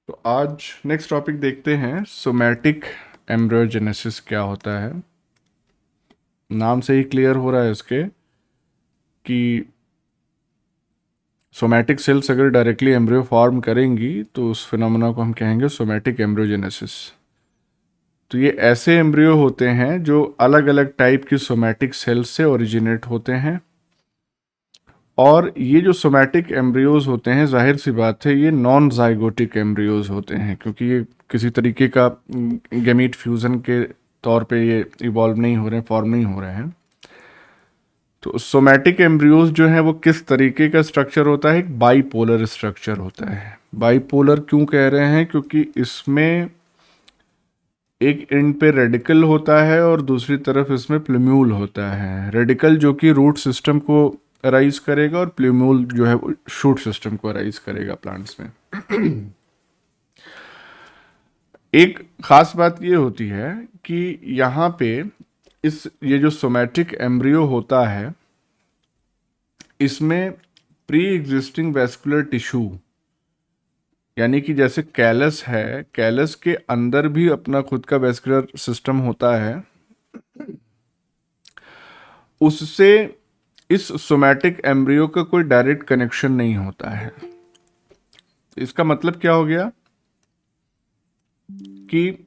तो आज next topic देखते हैं, सोमैटिक एम्ब्रियोजेनेसिस क्या होता है। नाम से ही क्लियर हो रहा है इसके कि सोमैटिक सेल्स अगर डायरेक्टली एम्ब्रियो फॉर्म करेंगी तो उस फिनोमेना को हम कहेंगे सोमैटिक एम्ब्रियोजेनेसिस। तो ये ऐसे एम्ब्रियो होते हैं जो अलग अलग टाइप की सोमैटिक सेल्स से ओरिजिनेट होते हैं। और ये जो सोमैटिक एम्ब्रियोज होते हैं, जाहिर सी बात है ये नॉन जाइगोटिक एम्ब्रियोज होते हैं, क्योंकि ये किसी तरीके का गैमीट फ्यूजन के तौर पे ये इवॉल्व नहीं हो रहे हैं, फॉर्म नहीं हो रहे हैं। तो सोमैटिक एम्ब्रियोज जो हैं वो किस तरीके का स्ट्रक्चर होता है? एक बाईपोलर स्ट्रक्चर होता है। बाईपोलर क्यों कह रहे हैं? क्योंकि इसमें एक एंड पे रेडिकल होता है और दूसरी तरफ इसमें प्लूम्यूल होता है। रेडिकल जो कि रूट सिस्टम को अराइज करेगा और प्लूम्यूल जो है वो शूट सिस्टम को अराइज करेगा प्लांट्स में। एक खास बात ये होती है कि यहाँ पे ये जो सोमैटिक एम्ब्रियो होता है, इसमें प्री एग्जिस्टिंग वेस्कुलर टिश्यू, यानी कि जैसे कैलस है, कैलस के अंदर भी अपना खुद का वेस्कुलर सिस्टम होता है, उससे इस सोमैटिक एम्ब्रियो का कोई डायरेक्ट कनेक्शन नहीं होता है। इसका मतलब क्या हो गया कि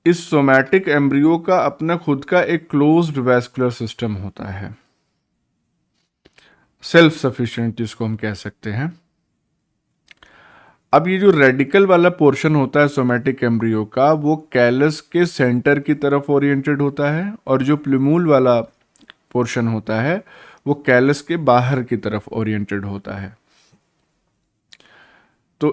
इस सोमैटिक एम्ब्रियो का अपना खुद का एक क्लोज्ड वेस्कुलर सिस्टम होता है, सेल्फ सफिशिएंट जिसको हम कह सकते हैं। अब ये जो रेडिकल वाला पोर्शन होता है सोमैटिक एम्ब्रियो का, वो कैलस के सेंटर की तरफ ओरिएंटेड होता है, और जो प्लूम्यूल वाला पोर्शन होता है वो कैलस के बाहर की तरफ ओरिएंटेड होता है। तो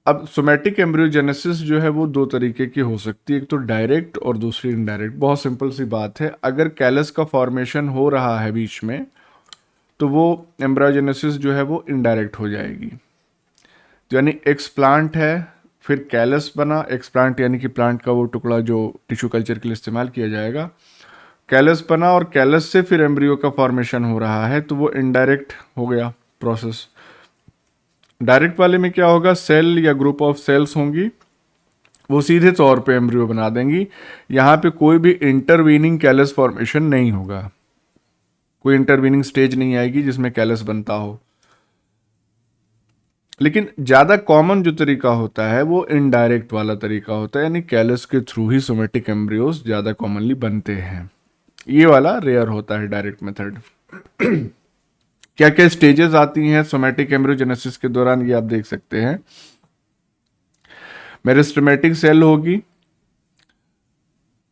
अब सोमैटिक एम्ब्रियोजेनेसिस जो है वो दो तरीके की हो सकती है, एक तो डायरेक्ट और दूसरी इनडायरेक्ट। बहुत सिंपल सी बात है, अगर कैलस का फॉर्मेशन हो रहा है बीच में तो वो एम्ब्रियोजेनेसिस जो है वो इनडायरेक्ट हो जाएगी। तो यानी एक्सप्लांट है, फिर कैलस बना, एक्सप्लांट यानी कि प्लांट का वो टुकड़ा जो टिश्यू कल्चर के लिए इस्तेमाल किया जाएगा, कैलस बना और कैलस से फिर एम्ब्रियो का फॉर्मेशन हो रहा है, तो वो इनडायरेक्ट हो गया प्रोसेस। डायरेक्ट वाले में क्या होगा? सेल या ग्रुप ऑफ सेल्स होंगी, वो सीधे तौर पे एम्ब्रियो बना देंगी। यहाँ पे कोई भी इंटरवीनिंग कैलस फॉर्मेशन नहीं होगा, कोई इंटरवीनिंग स्टेज नहीं आएगी जिसमें कैलस बनता हो। लेकिन ज़्यादा कॉमन जो तरीका होता है वो इनडायरेक्ट वाला तरीका होता है, यानी कैलस के थ्रू ही सोमैटिक एम्ब्रियोज ज़्यादा कॉमनली बनते हैं। ये वाला रेयर होता है डायरेक्ट मेथड। क्या क्या स्टेजेस आती हैं सोमैटिक एम्ब्रियोजेनेसिस के दौरान, ये आप देख सकते हैं। मेरिस्टेमेटिक सेल होगी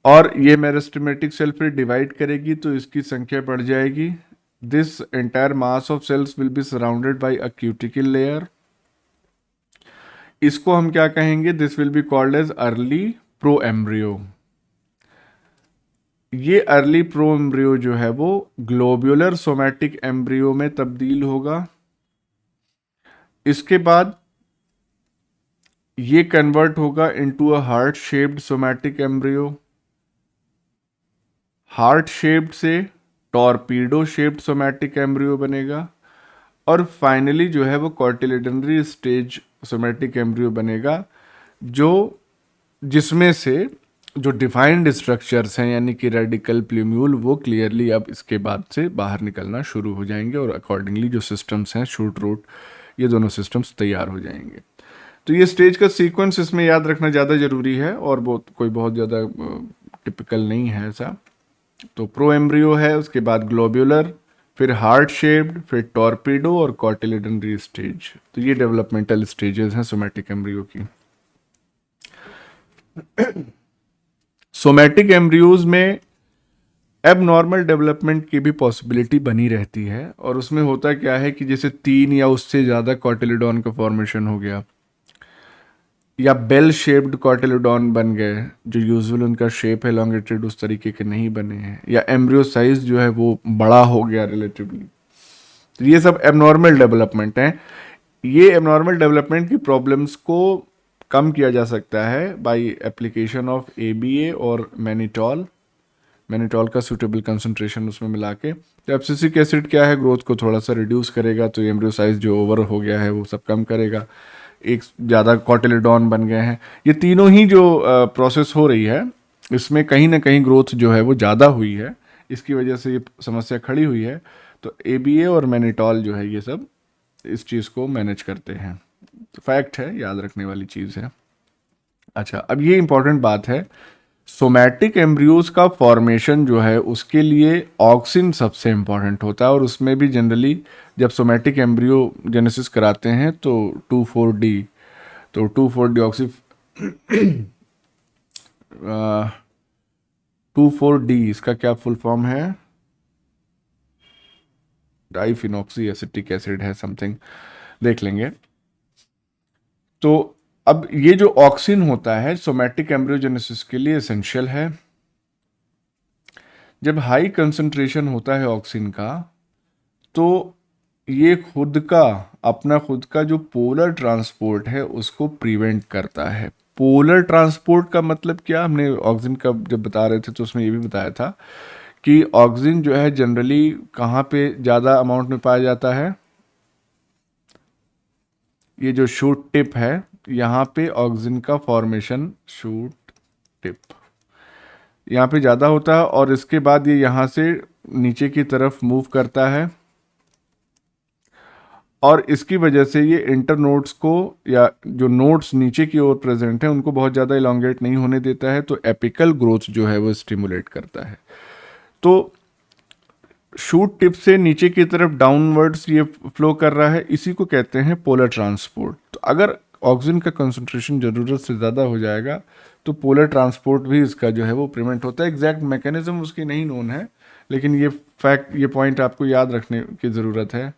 और ये मेरिस्टेमेटिक सेल फिर डिवाइड करेगी तो इसकी संख्या बढ़ जाएगी। This entire mass of cells will be surrounded by a cuticle layer. इसको हम क्या कहेंगे? This will be called as early pro embryo. ये अर्ली प्रो एम्ब्रियो जो है वो ग्लोब्यूलर सोमैटिक एम्ब्रियो में तब्दील होगा। इसके बाद ये कन्वर्ट होगा into a heart shaped somatic embryo. Heart shaped से टॉर्पीडो शेप्ड सोमैटिक एम्ब्रियो बनेगा, और फाइनली जो है वो कॉर्टिलेडनरी स्टेज सोमैटिक एम्ब्रियो बनेगा, जो जिसमें से जो डिफाइंड स्ट्रक्चर्स हैं यानी कि रेडिकल प्लूम्यूल, वो क्लियरली अब इसके बाद से बाहर निकलना शुरू हो जाएंगे, और अकॉर्डिंगली जो सिस्टम्स हैं, शूट रूट, ये दोनों सिस्टम्स तैयार हो जाएंगे। तो ये स्टेज का सीक्वेंस इसमें याद रखना ज़्यादा ज़रूरी है, और बहुत ज़्यादा टिपिकल नहीं है ऐसा। तो प्रो एम्ब्रियो है, उसके बाद ग्लोब्यूलर, फिर हार्ट शेप्ड, फिर टॉर्पीडो और कॉटिलेडनरी स्टेज। तो ये डेवलपमेंटल स्टेजेस हैं सोमैटिक एम्ब्रियो की। सोमैटिक एम्ब्रियोज में एबनॉर्मल डेवलपमेंट की भी पॉसिबिलिटी बनी रहती है, और उसमें होता क्या है कि जैसे 3 या उससे ज़्यादा कॉटिलिडॉन का फॉर्मेशन हो गया, या बेल शेप्ड कॉटिलिडॉन बन गए, जो यूजुअल उनका शेप है लॉन्गिट्यूड उस तरीके के नहीं बने हैं, या एम्ब्रियो साइज जो है वो बड़ा हो गया रिलेटिवली। तो ये सब एबनॉर्मल डेवलपमेंट हैं। ये एबनॉर्मल डेवलपमेंट की प्रॉब्लम्स को कम किया जा सकता है बाय एप्लीकेशन ऑफ ABA और मैनिटॉल। मैनिटॉल का सूटेबल कंसंट्रेशन उसमें मिला के। तो एब्सिसिक एसिड क्या है? ग्रोथ को थोड़ा सा रिड्यूस करेगा, तो एम्ब्रियो साइज जो ओवर हो गया है वो सब कम करेगा। एक ज़्यादा कॉटिलेडॉन बन गए हैं। ये तीनों ही जो प्रोसेस हो रही है, इसमें कहीं ना कहीं ग्रोथ जो है वो ज़्यादा हुई है, इसकी वजह से ये समस्या खड़ी हुई है। तो ABA और मैनिटॉल जो है ये सब इस चीज़ को मैनेज करते हैं। फैक्ट है, याद रखने वाली चीज़ है। अच्छा, अब ये इंपॉर्टेंट बात है, सोमैटिक एम्ब्रियोज का फॉर्मेशन जो है उसके लिए ऑक्सिन सबसे इम्पॉर्टेंट होता है, और उसमें भी जनरली जब सोमैटिक एम्ब्रियो जेनेसिस कराते हैं तो 2,4-D, तो 2,4-डीऑक्सी 2,4-D इसका क्या फुल फॉर्म है? डाइफिनॉक्सी एसिटिक एसिड है समथिंग, देख लेंगे। तो अब ये जो ऑक्सिन होता है सोमैटिक एम्ब्रियोजेनेसिस के लिए एसेंशियल है। जब हाई कंसंट्रेशन होता है ऑक्सिन का, तो ये अपना खुद का जो पोलर ट्रांसपोर्ट है उसको प्रिवेंट करता है। पोलर ट्रांसपोर्ट का मतलब क्या, हमने ऑक्सिन का जब बता रहे थे तो उसमें ये भी बताया था कि ऑक्सिन जो है जनरली कहाँ पे ज़्यादा अमाउंट में पाया जाता है, ये जो शूट टिप है यहाँ पे ऑक्सिन का फॉर्मेशन, शूट टिप यहाँ पे ज़्यादा होता है, और इसके बाद ये यहाँ से नीचे की तरफ मूव करता है, और इसकी वजह से ये इंटर नोड्स को, या जो नोड्स नीचे की ओर प्रेजेंट हैं उनको बहुत ज़्यादा इलोंगेट नहीं होने देता है, तो एपिकल ग्रोथ जो है वो स्टिमुलेट करता है। तो शूट टिप से नीचे की तरफ डाउनवर्ड्स ये फ्लो कर रहा है, इसी को कहते हैं पोलर ट्रांसपोर्ट। तो अगर ऑक्सीजन का कंसंट्रेशन ज़रूरत से ज़्यादा हो जाएगा तो पोलर ट्रांसपोर्ट भी इसका जो है वो प्रिवेंट होता है। एग्जैक्ट मैकेनिज्म उसकी नहीं नोन है, लेकिन ये पॉइंट आपको याद रखने की ज़रूरत है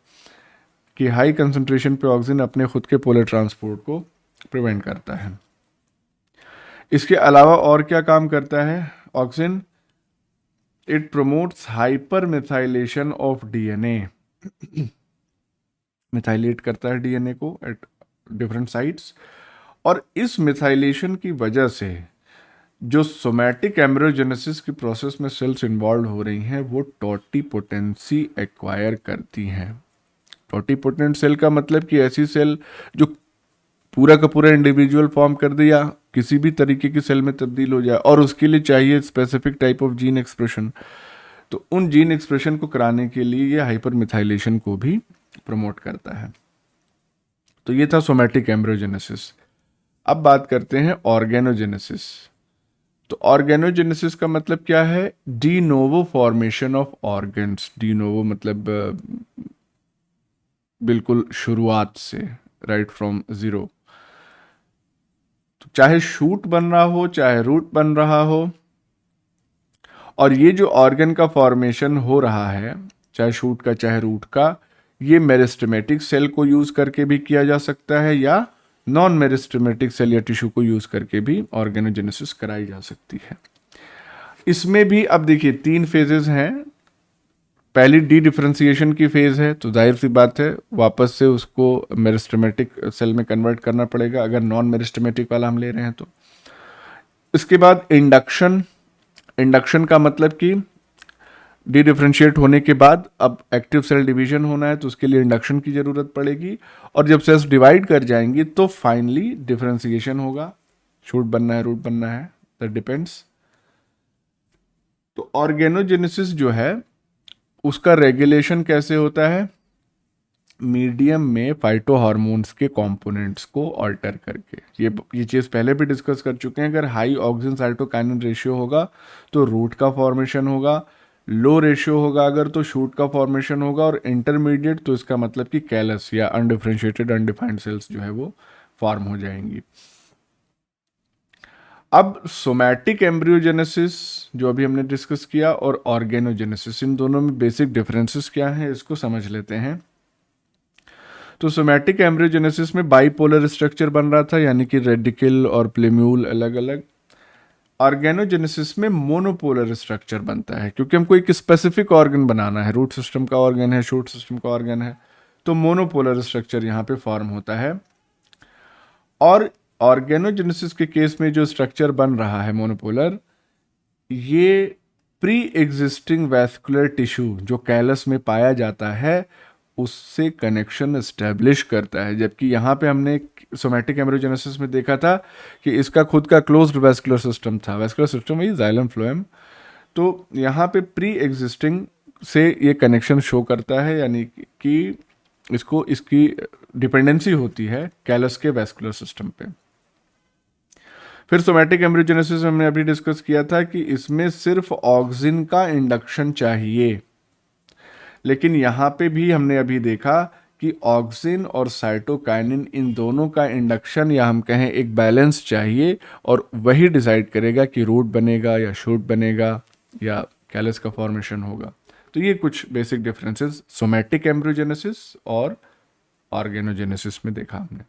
कि हाई कंसंट्रेशन पे ऑक्सीजन अपने खुद के पोलर ट्रांसपोर्ट को प्रिवेंट करता है। इसके अलावा और क्या काम करता है oxygen? It promotes hyper methylation of DNA, methylate करता है DNA को एट डिफरेंट साइट्स, और इस मिथाइलेशन की वजह से जो सोमैटिक एम्ब्रियोजेनेसिस की प्रोसेस में सेल्स इन्वॉल्व हो रही हैं वो टोटिपोटेंसी एक्वायर करती हैं। टोटिपोटेंट सेल का मतलब कि ऐसी सेल जो पूरा का पूरा इंडिविजुअल फॉर्म कर दे या किसी भी तरीके की सेल में तब्दील हो जाए, और उसके लिए चाहिए specific type of gene expression. तो उन जीन एक्सप्रेशन को कराने के लिए ये हाइपर मिथाइलेशन को भी प्रमोट करता है। तो ये था सोमैटिक एम्ब्रियोजेनेसिस। अब बात करते हैं ऑर्गेनोजेनेसिस। तो ऑर्गेनोजेनेसिस का मतलब क्या है? De novo formation of organs. De novo मतलब बिल्कुल शुरुआत से, राइट फ्रॉम जीरो। तो चाहे शूट बन रहा हो चाहे रूट बन रहा हो, और ये जो ऑर्गन का फॉर्मेशन हो रहा है चाहे शूट का चाहे रूट का, ये मेरिस्टेमेटिक सेल को यूज करके भी किया जा सकता है, या नॉन मेरिस्टेमेटिक सेल या टिश्यू को यूज करके भी ऑर्गेनोजेनेसिस कराई जा सकती है। इसमें भी अब देखिए 3 फेजेस हैं। पहली डी डिफरेंशिएशन की फेज है, तो जाहिर सी बात है वापस से उसको मेरिस्टेमेटिक सेल में कन्वर्ट करना पड़ेगा अगर नॉन मेरिस्टेमेटिक वाला हम ले रहे हैं तो। इसके बाद इंडक्शन। इंडक्शन का मतलब कि डी डिफ्रेंशिएट होने के बाद अब एक्टिव सेल डिवीजन होना है, तो उसके लिए इंडक्शन की जरूरत पड़ेगी, और जब सेल्स डिवाइड कर जाएंगी तो फाइनली डिफ्रेंशिएशन होगा। शूट बनना है रूट बनना है, दैट डिपेंड्स। तो ऑर्गेनोजेनेसिस जो है उसका रेगुलेशन कैसे होता है? मीडियम में फाइटो हार्मोन्स के कंपोनेंट्स को ऑल्टर करके। ये चीज़ पहले भी डिस्कस कर चुके हैं। अगर हाई ऑक्सिन साइटोकाइनिन रेशियो होगा तो रूट का फॉर्मेशन होगा, लो रेशियो होगा अगर तो शूट का फॉर्मेशन होगा, और इंटरमीडिएट तो इसका मतलब कि कैलस या अनडिफरेंशिएटेड अनडिफाइंड सेल्स जो है वो फॉर्म हो जाएंगी। अब सोमैटिक एम्ब्रियोजेनेसिस जो अभी हमने डिस्कस किया और ऑर्गेनोजेनेसिस, इन दोनों में बेसिक डिफरेंसेस क्या हैं इसको समझ लेते हैं। तो सोमैटिक एम्ब्रियोजेनेसिस में बाइपोलर स्ट्रक्चर बन रहा था, यानी कि रेडिकल और प्लेम्यूल अलग अलग। ऑर्गेनोजेनेसिस में मोनोपोलर स्ट्रक्चर बनता है, क्योंकि हमको एक स्पेसिफिक ऑर्गन बनाना है, रूट सिस्टम का ऑर्गन है, शूट सिस्टम का ऑर्गन है, तो मोनोपोलर स्ट्रक्चर यहाँ पे फॉर्म होता है। और ऑर्गेनोजेनेसिस के केस में जो स्ट्रक्चर बन रहा है मोनोपोलर, ये प्री एग्जिस्टिंग वैस्कुलर टिश्यू जो कैलस में पाया जाता है उससे कनेक्शन एस्टेब्लिश करता है। जबकि यहाँ पे हमने सोमैटिक एम्ब्रियोजेनेसिस में देखा था कि इसका खुद का क्लोज्ड वेस्कुलर सिस्टम था, वेस्कुलर सिस्टम वही जाइलम फ्लोएम। तो यहाँ पे प्री एग्जिस्टिंग से ये कनेक्शन शो करता है, यानी कि इसको इसकी डिपेंडेंसी होती है कैलस के वेस्कुलर सिस्टम पे। फिर सोमैटिक एम्ब्रियोजेनेसिस में हमने अभी डिस्कस किया था कि इसमें सिर्फ ऑक्सिन का इंडक्शन चाहिए, लेकिन यहाँ पे भी हमने अभी देखा कि ऑक्सिन और साइटोकाइनिन इन दोनों का इंडक्शन या हम कहें एक बैलेंस चाहिए, और वही डिसाइड करेगा कि रूट बनेगा या शूट बनेगा या कैलस का फॉर्मेशन होगा। तो ये कुछ बेसिक डिफरेंसेस सोमैटिक एम्ब्रियोजेनेसिस और ऑर्गेनोजेनेसिस में देखा हमने।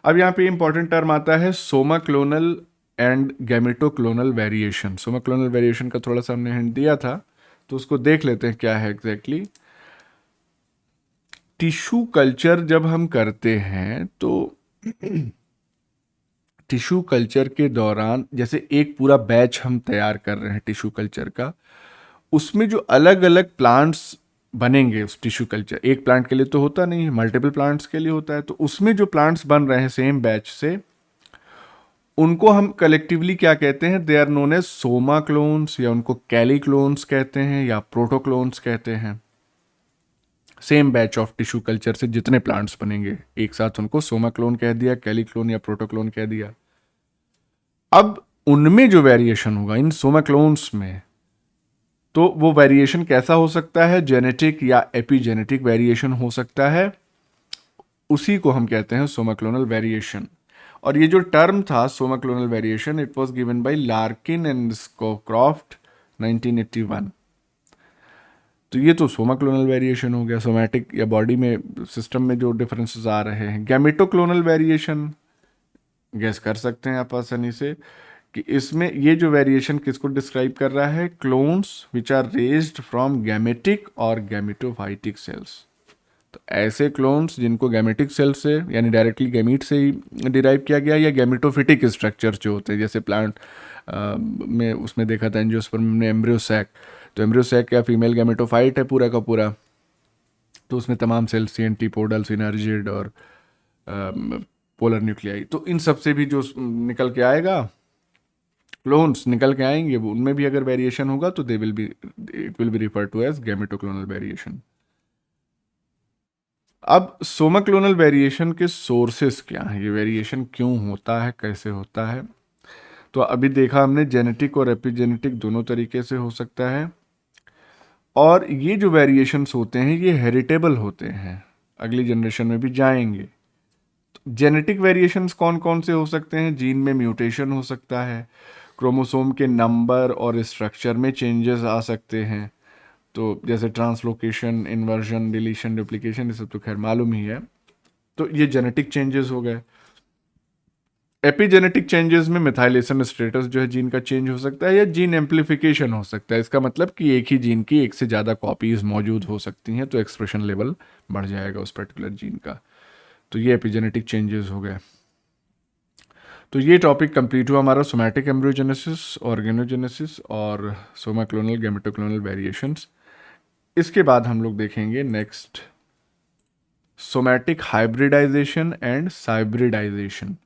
अब यहाँ पे इंपॉर्टेंट टर्म आता है somaclonal and gametoclonal variation. Somaclonal variation का थोड़ा सा हमने हिंट दिया था, तो उसको देख लेते हैं क्या है एग्जैक्टली। टिश्यू कल्चर जब हम करते हैं तो टिश्यू कल्चर के दौरान जैसे एक पूरा बैच हम तैयार कर रहे हैं टिश्यू कल्चर का, उसमें जो अलग अलग प्लांट्स बनेंगे उस टिश्यू कल्चर, एक प्लांट के लिए तो होता नहीं है, मल्टीपल प्लांट्स के लिए होता है। तो उसमें जो प्लांट्स बन रहे हैं सेम बैच से, उनको हम कलेक्टिवली क्या कहते हैं, they are known as soma clones, या उनको कैली क्लोन्स कहते हैं या प्रोटोक्लोन्स कहते हैं। Same batch of tissue culture से जितने प्लांट्स बनेंगे एक साथ उनको सोमा क्लोन कह दिया, कैली क्लोन या प्रोटोक्लोन कह दिया। अब उनमें जो वेरिएशन होगा इन सोमा क्लोन्स में, तो वो वेरिएशन कैसा हो सकता है, जेनेटिक या एपिजेनेटिक वेरिएशन हो सकता है, उसी को हम कहते हैं सोमाक्लोनल वेरिएशन। और ये जो टर्म था somaclonal variation, it was given by Larkin and Scowcroft 1981। तो ये तो सोमाक्लोनल वेरिएशन हो गया, सोमैटिक या बॉडी में सिस्टम में जो डिफरेंसेस आ रहे हैं। गैमेटोक्लोनल वेरिएशन गैस कर सकते हैं आप आसानी से कि इसमें ये जो वेरिएशन किसको डिस्क्राइब कर रहा है, clones which are raised from gametic और गैमेटोफाइटिक सेल्स। तो ऐसे क्लोन्स जिनको गैमेटिक सेल से यानी डायरेक्टली गैमीट से ही डिराइव किया गया, या गैमेटोफिटिक स्ट्रक्चर जो होते हैं, जैसे प्लांट में उसमें देखा था एंजियोस्पर्म में एम्ब्रियोसैक, तो एम्ब्रियोसैक क्या फीमेल गैमेटोफाइट है पूरा का पूरा, तो उसमें तमाम सेल्स थी, एंटीपोडल, सिनर्जिड और पोलर न्यूक्लियाई। तो इन सब से भी जो निकल के आएगा, क्लोन्स निकल के आएंगे, वो उनमें भी अगर वेरिएशन होगा तो they will be it will be refer to as gametoclonal variation. अब सोमाक्लोनल वेरिएशन के सोर्सेस क्या हैं, ये वेरिएशन क्यों होता है, कैसे होता है। तो अभी देखा हमने जेनेटिक और एपिजेनेटिक दोनों तरीके से हो सकता है, और ये जो वेरिएशंस होते हैं ये हेरिटेबल होते हैं, अगली जनरेशन में भी जाएंगे। तो जेनेटिक वेरिएशंस कौन कौन से हो सकते हैं, जीन में म्यूटेशन हो सकता है, क्रोमोसोम के नंबर और स्ट्रक्चर में चेंजेस आ सकते हैं, तो जैसे ट्रांसलोकेशन, इन्वर्जन, डिलीशन, डुप्लीकेशन, ये सब तो खैर मालूम ही है। तो ये जेनेटिक चेंजेस हो गए। एपिजेनेटिक चेंजेस में मिथाइलेशन स्टेटस जो है जीन का चेंज हो सकता है, या जीन एम्प्लीफिकेशन हो सकता है। इसका मतलब कि एक ही जीन की एक से ज़्यादा कॉपीज मौजूद हो सकती हैं, तो एक्सप्रेशन लेवल बढ़ जाएगा उस पर्टिकुलर जीन का। तो ये एपिजेनेटिक चेंजेस हो गए। तो ये टॉपिक कंप्लीट हुआ हमारा सोमैटिक एम्ब्रियोजेनेसिस, ऑर्गेनोजेनेसिस और सोमाक्लोनल गैमेटोक्लोनल वेरिएशंस। इसके बाद हम लोग देखेंगे नेक्स्ट सोमैटिक हाइब्रिडाइजेशन एंड साइब्रिडाइजेशन।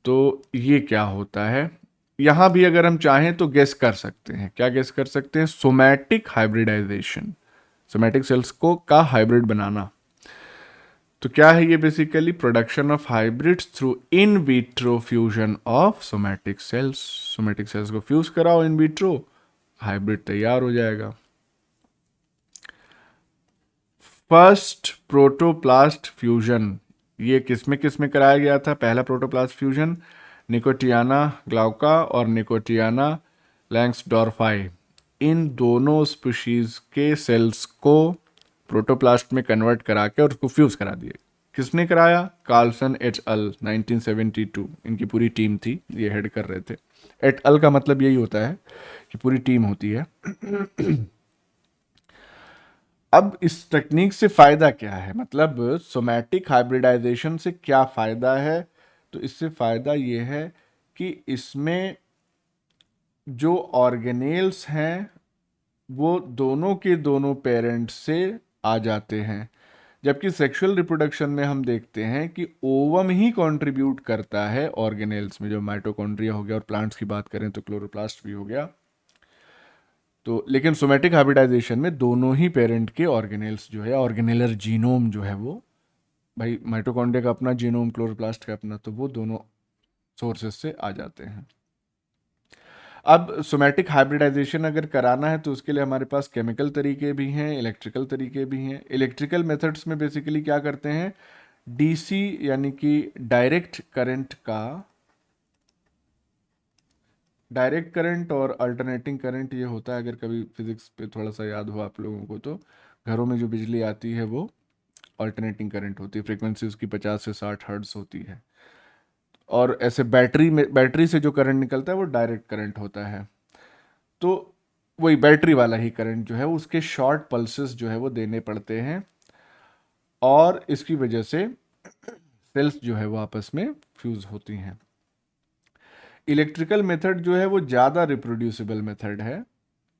तो ये क्या होता है, यहां भी अगर हम चाहें तो गेस कर सकते हैं। क्या गेस कर सकते हैं, सोमैटिक हाइब्रिडाइजेशन, सोमैटिक सेल्स को का हाइब्रिड बनाना। तो क्या है ये, basically production of hybrids through in vitro fusion of somatic cells. Somatic cells को फ्यूज कराओ इन विट्रो, हाइब्रिड तैयार हो जाएगा। फर्स्ट प्रोटोप्लास्ट फ्यूजन ये किस में कराया गया था, पहला प्रोटोप्लास्ट फ्यूजन निकोटियाना ग्लाउका और निकोटियाना लैंग्सडॉर्फाई, इन दोनों स्पीशीज के सेल्स को प्रोटोप्लास्ट में कन्वर्ट करा के और उसको फ्यूज करा दिए। किसने कराया, कार्लसन एट अल 1972, इनकी पूरी टीम थी, ये हेड कर रहे थे। एट अल का मतलब यही होता है कि पूरी टीम होती है। अब इस टेक्निक से फायदा क्या है, मतलब सोमैटिक हाइब्रिडाइजेशन से क्या फायदा है। तो इससे फायदा ये है कि इसमें जो ऑर्गेनेल्स हैं वो दोनों के दोनों पेरेंट्स से आ जाते हैं। जबकि सेक्सुअल रिप्रोडक्शन में हम देखते हैं कि ओवम ही कंट्रीब्यूट करता है ऑर्गेनेल्स में, जो माइटोकॉन्ड्रिया हो गया, और प्लांट्स की बात करें तो क्लोरोप्लास्ट भी हो गया। तो लेकिन सोमेटिक हाइब्रिडाइजेशन में दोनों ही पेरेंट के ऑर्गेनेल्स जो है, ऑर्गेनेलर जीनोम जो है वो, भाई माइटोकॉन्ड्रिया का अपना जीनोम, क्लोरोप्लास्ट का अपना, तो वो दोनों सोर्सेज से आ जाते हैं। अब सोमेटिक हाइब्रिडाइजेशन अगर कराना है तो उसके लिए हमारे पास केमिकल तरीके भी हैं, इलेक्ट्रिकल तरीके भी हैं। इलेक्ट्रिकल मेथड्स में बेसिकली क्या करते हैं, डीसी यानी कि डायरेक्ट करंट और अल्टरनेटिंग करंट ये होता है। अगर कभी फिजिक्स पे थोड़ा सा याद हो आप लोगों को, तो घरों में जो बिजली आती है वो अल्टरनेटिंग करंट होती है, फ्रीक्वेंसी उसकी 50 से 60 हर्ट्ज होती है। और ऐसे बैटरी से जो करंट निकलता है वो डायरेक्ट करंट होता है। तो वही बैटरी वाला ही करंट जो है उसके शॉर्ट पल्सेस जो है वो देने पड़ते हैं, और इसकी वजह से सेल्स जो है वो आपस में फ्यूज होती हैं। इलेक्ट्रिकल मेथड जो है वो ज़्यादा रिप्रोड्यूसिबल मेथड है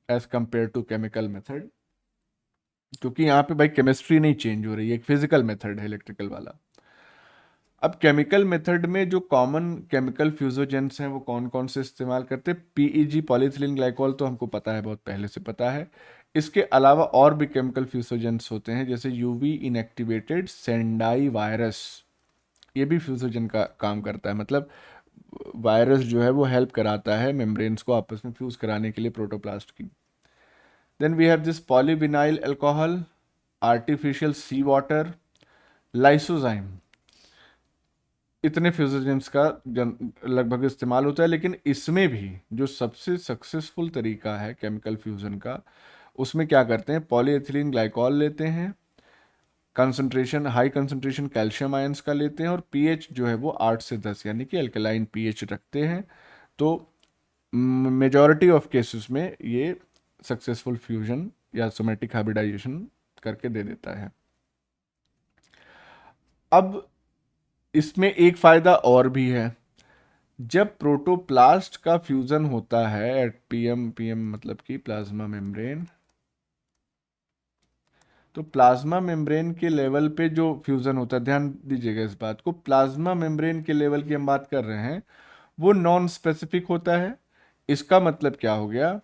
as compare to chemical method, क्योंकि यहाँ पे भाई केमिस्ट्री नहीं चेंज हो रही है, एक फिजिकल मेथड है इलेक्ट्रिकल वाला। अब केमिकल मेथड में जो कॉमन केमिकल फ्यूजोजेंस हैं वो कौन कौन से इस्तेमाल करते हैं, पीईजी पॉलीथिलीन ग्लाइकॉल तो हमको पता है, बहुत पहले से पता है। इसके अलावा और भी केमिकल फ्यूजोजेंस होते हैं, जैसे यूवी इनएक्टिवेटेड सेंडाई वायरस, ये भी फ्यूजोजन का काम करता है। मतलब वायरस जो है वो हेल्प कराता है मेम्ब्रेन्स को आपस में फ्यूज कराने के लिए प्रोटोप्लास्ट की। Then we have this polyvinyl alcohol, artificial sea water, lysozyme, इतने फ्यूजोजेंस का लगभग इस्तेमाल होता है। लेकिन इसमें भी जो सबसे सक्सेसफुल तरीका है केमिकल फ्यूजन का, उसमें क्या करते हैं, पॉलीएथिलीन ग्लाइकॉल लेते हैं, concentration high concentration calcium ions का लेते हैं, और पीएच जो है वो 8 से 10 यानी कि अल्कलाइन पीएच रखते हैं। तो मेजॉरिटी ऑफ केसेस में ये सक्सेसफुल फ्यूजन या सोमेटिक हाइब्रिडाइजेशन करके दे देता है। अब इसमें एक फ़ायदा और भी है, जब प्रोटोप्लास्ट का फ्यूजन होता है एट पीएम मतलब कि प्लाज्मा मेम्ब्रेन, तो प्लाज्मा मेम्ब्रेन के लेवल पे जो फ्यूजन होता है, ध्यान दीजिएगा इस बात को, प्लाज्मा मेम्ब्रेन के लेवल की हम बात कर रहे हैं, वो नॉन स्पेसिफिक होता है। इसका मतलब क्या हो गया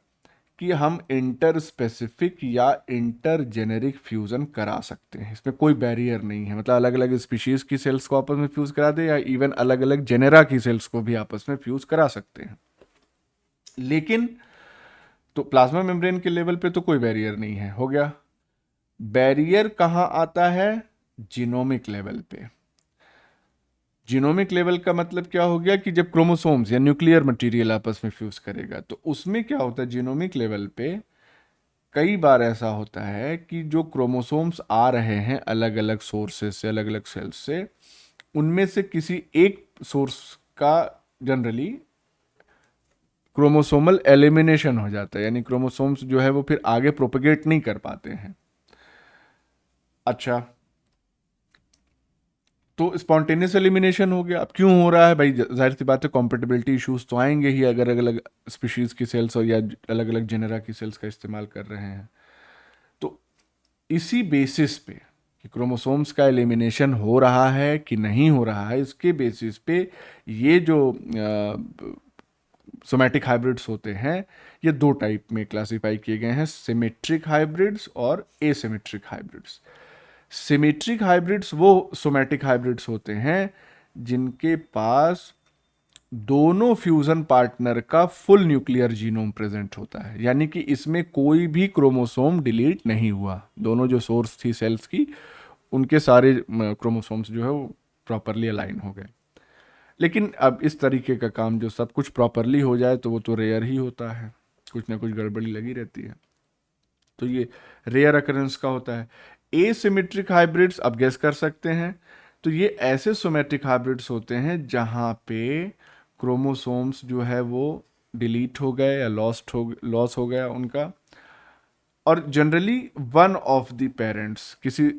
कि हम इंटर स्पेसिफिक या इंटर जेनेरिक फ्यूजन करा सकते हैं, इसमें कोई बैरियर नहीं है। मतलब अलग अलग स्पीशीज की सेल्स को आपस में फ्यूज करा दे, या इवन अलग अलग जेनेरा की सेल्स को भी आपस में फ्यूज करा सकते हैं। लेकिन तो प्लाज्मा मेम्ब्रेन के लेवल पे तो कोई बैरियर नहीं है, हो गया। बैरियर कहाँ आता है, जीनोमिक लेवल पे। जीनोमिक लेवल का मतलब क्या हो गया कि जब क्रोमोसोम्स या न्यूक्लियर मटेरियल आपस में फ्यूज करेगा, तो उसमें क्या होता है, जीनोमिक लेवल पे कई बार ऐसा होता है कि जो क्रोमोसोम्स आ रहे हैं अलग अलग सोर्सेस से, अलग अलग सेल्स से, उनमें से किसी एक सोर्स का जनरली क्रोमोसोमल एलिमिनेशन हो जाता है, यानी क्रोमोसोम्स जो है वो फिर आगे प्रोपेगेट नहीं कर पाते हैं। अच्छा, तो स्पॉन्टेनियस एलिमिनेशन हो गया। अब क्यों हो रहा है भाई, जाहिर सी बात है कॉम्पेटिबिलिटी इश्यूज तो आएंगे ही, अगर अलग अलग स्पीशीज की सेल्स और या अलग अलग जेनेरा की सेल्स का इस्तेमाल कर रहे हैं। तो इसी बेसिस पे कि क्रोमोसोम्स का एलिमिनेशन हो रहा है कि नहीं हो रहा है, इसके बेसिस पे ये जो सोमैटिक हाइब्रिड्स होते हैं, ये दो टाइप में क्लासिफाई किए गए हैं, सिमेट्रिक हाइब्रिड्स और एसिमेट्रिक हाइब्रिड्स। सिमेट्रिक हाइब्रिड्स वो सोमैटिक हाइब्रिड्स होते हैं जिनके पास दोनों फ्यूजन पार्टनर का फुल न्यूक्लियर जीनोम प्रेजेंट होता है, यानी कि इसमें कोई भी क्रोमोसोम डिलीट नहीं हुआ। दोनों जो सोर्स थी सेल्स की, उनके सारे क्रोमोसोम्स जो है वो प्रॉपरली अलाइन हो गए। लेकिन अब इस तरीके का काम जो सब कुछ प्रॉपरली हो जाए तो वो तो रेयर ही होता है, कुछ ना कुछ गड़बड़ी लगी रहती है। तो ये रेयर अकरेंस का होता है। एसिमेट्रिक हाइब्रिड्स आप गेस कर सकते हैं, तो ये ऐसे सोमेट्रिक हाइब्रिड्स होते हैं जहाँ पे क्रोमोसोम्स जो है वो डिलीट हो गए या लॉस हो गया उनका, और generally one of the parents, किसी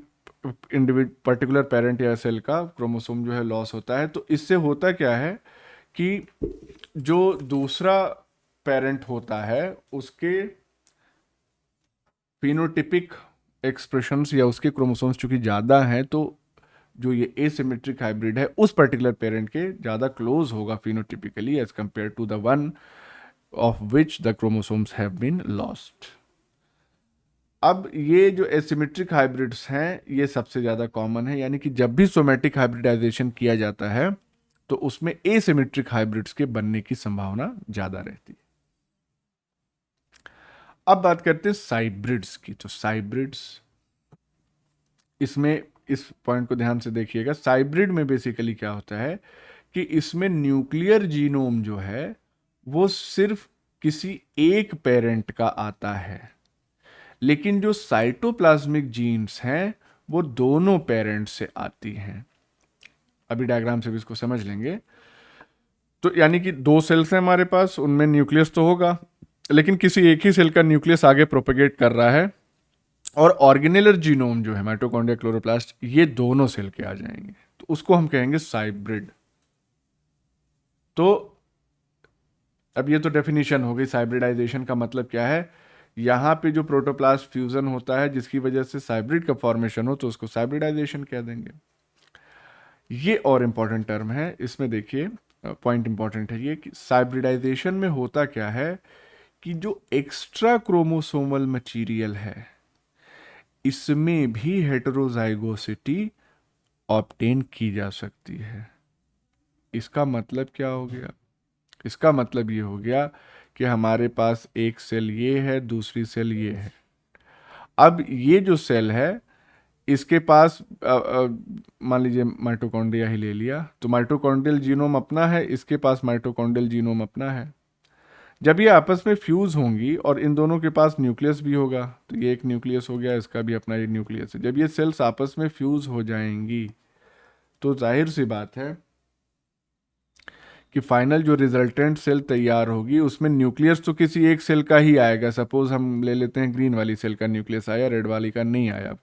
पर्टिकुलर पेरेंट या सेल का क्रोमोसोम जो है लॉस होता है। तो इससे होता क्या है कि जो दूसरा पेरेंट होता है उसके फिनोटिपिक एक्सप्रेशंस या उसके क्रोमोसोम्स चूंकि ज़्यादा हैं, तो जो ये एसिमेट्रिक हाइब्रिड है उस पर्टिकुलर पेरेंट के ज़्यादा क्लोज होगा phenotypically as compare to the one of which the chromosomes have been lost. अब ये जो एसिमेट्रिक हाइब्रिड्स हैं ये सबसे ज़्यादा कॉमन है, यानी कि जब भी सोमेटिक हाइब्रिडाइजेशन किया जाता है तो उसमें एसिमेट्रिक हाइब्रिड्स के बनने की संभावना ज़्यादा रहती है। अब बात करते हैं साइब्रिड्स की। तो साइब्रिड्स, इसमें इस पॉइंट को ध्यान से देखिएगा। साइब्रिड में बेसिकली क्या होता है कि इसमें न्यूक्लियर जीनोम जो है वो सिर्फ किसी एक पेरेंट का आता है, लेकिन जो साइटोप्लाज्मिक जीन्स हैं वो दोनों पेरेंट्स से आती हैं। अभी डायग्राम से भी इसको समझ लेंगे। तो यानी कि दो सेल्स हैं हमारे पास, उनमें न्यूक्लियस तो होगा, लेकिन किसी एक ही सेल का न्यूक्लियस आगे प्रोपेगेट कर रहा है, और ऑर्गेनेलर जीनोम जो है माइटोकॉन्ड्रिया, क्लोरोप्लास्ट, ये दोनों सेल के आ जाएंगे, तो उसको हम कहेंगे साइब्रिड। तो अब ये तो डेफिनेशन हो गई साइब्रिडाइजेशन का मतलब क्या है। यहाँ पे जो प्रोटोप्लास्ट फ्यूजन होता है जिसकी वजह से साइब्रिड का फॉर्मेशन हो तो उसको साइब्रिडाइजेशन कह देंगे। ये और इम्पॉर्टेंट टर्म है, इसमें देखिए पॉइंट इंपॉर्टेंट है ये कि साइब्रिडाइजेशन में होता क्या है कि जो एक्स्ट्रा क्रोमोसोमल मटेरियल है इसमें भी हेटेरोजाइगोसिटी ऑब्टेन की जा सकती है। इसका मतलब क्या हो गया? इसका मतलब ये हो गया कि हमारे पास एक सेल ये है, दूसरी सेल ये है। अब ये जो सेल है इसके पास मान लीजिए माइटोकॉन्ड्रिया ही ले लिया, तो माइटोकॉन्ड्रियल जीनोम अपना है, इसके पास माइटोकॉन्ड्रियल जीनोम अपना है। जब ये आपस में फ्यूज होंगी और इन दोनों के पास न्यूक्लियस भी होगा, तो ये एक न्यूक्लियस हो गया, इसका भी अपना एक न्यूक्लियस है। जब ये सेल्स आपस में फ्यूज हो जाएंगी तो जाहिर सी बात है कि फाइनल जो रिजल्टेंट सेल तैयार होगी उसमें न्यूक्लियस तो किसी एक सेल का ही आएगा। सपोज हम ले लेते हैं ग्रीन वाली सेल का न्यूक्लियस आया, रेड वाली का नहीं आया।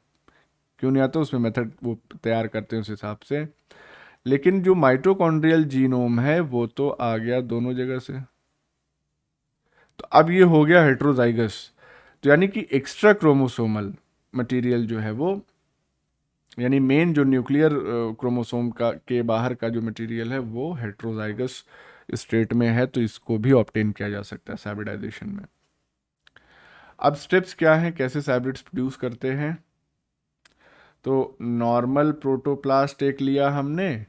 क्यों नहीं आता? उसमें मेथड वो तैयार करते हैं उस हिसाब से। लेकिन जो माइटोकॉन्ड्रियल जीनोम है वो तो आ गया दोनों जगह से, तो अब ये हो गया हेट्रोजाइगस। तो यानी कि एक्स्ट्रा क्रोमोसोमल मटेरियल जो है वो, यानी मेन जो न्यूक्लियर क्रोमोसोम का के बाहर का जो मटेरियल है वो हेट्रोजाइगस स्टेट में है, तो इसको भी ऑब्टेन किया जा सकता है साइब्रिडाइजेशन में। अब स्टेप्स क्या हैं, कैसे साइब्रिड्स प्रोड्यूस करते हैं? तो नॉर्मल प्रोटोप्लास्ट एक लिया हमने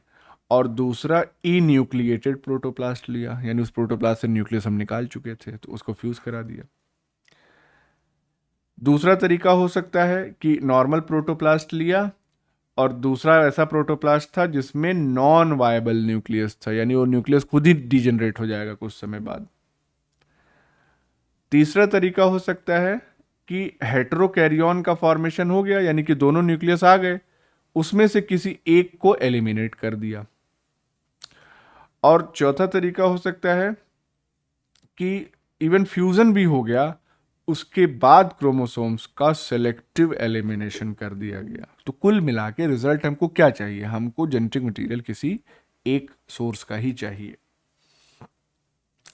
और दूसरा ई न्यूक्लिएटेड प्रोटोप्लास्ट लिया, यानी उस प्रोटोप्लास्ट से न्यूक्लियस हम निकाल चुके थे तो उसको फ्यूज करा दिया। दूसरा तरीका हो सकता है कि नॉर्मल प्रोटोप्लास्ट लिया और दूसरा ऐसा प्रोटोप्लास्ट था जिसमें नॉन वायबल न्यूक्लियस था, यानी वो न्यूक्लियस खुद ही डिजेनरेट हो जाएगा कुछ समय बाद। तीसरा तरीका हो सकता है कि हेटेरोकैरियन का फॉर्मेशन हो गया, यानी कि दोनों न्यूक्लियस आ गए, उसमें से किसी एक को एलिमिनेट कर दिया। और चौथा तरीका हो सकता है कि इवन फ्यूजन भी हो गया, उसके बाद क्रोमोसोम्स का सेलेक्टिव एलिमिनेशन कर दिया गया। तो कुल मिला के रिजल्ट हमको क्या चाहिए? हमको जेनेटिक मटेरियल किसी एक सोर्स का ही चाहिए।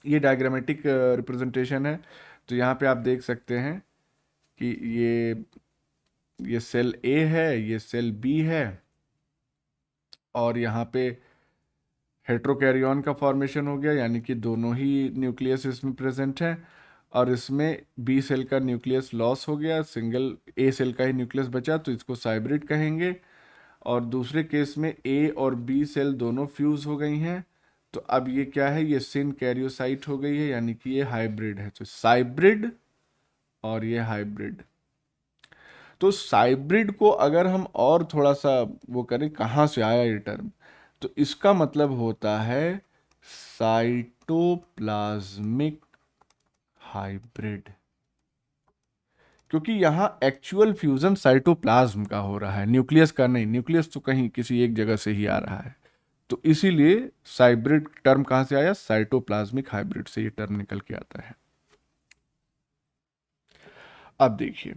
ये डायग्रामेटिक रिप्रेजेंटेशन है। तो यहाँ पे आप देख सकते हैं कि ये सेल ए है, ये सेल बी है, और यहाँ पे हेट्रोकैरियन का फॉर्मेशन हो गया, यानी कि दोनों ही न्यूक्लियस इसमें प्रेजेंट है। और इसमें बी सेल का न्यूक्लियस लॉस हो गया, सिंगल ए सेल का ही न्यूक्लियस बचा, तो इसको साइब्रिड कहेंगे। और दूसरे केस में ए और बी सेल दोनों फ्यूज हो गई हैं, तो अब ये क्या है? ये सिन कैरियोसाइट हो गई है, यानी कि ये हाइब्रिड है। तो साइब्रिड और ये हाइब्रिड। तो साइब्रिड को अगर हम और थोड़ा सा वो करें, कहाँ से आया ये टर्म, तो इसका मतलब होता है साइटोप्लाज्मिक हाइब्रिड, क्योंकि यहाँ एक्चुअल फ्यूजन साइटोप्लाज्म का हो रहा है, न्यूक्लियस का नहीं। न्यूक्लियस तो कहीं किसी एक जगह से ही आ रहा है, तो इसीलिए साइब्रिड टर्म कहाँ से आया? साइटोप्लाज्मिक हाइब्रिड से ये टर्म निकल के आता है। अब देखिए,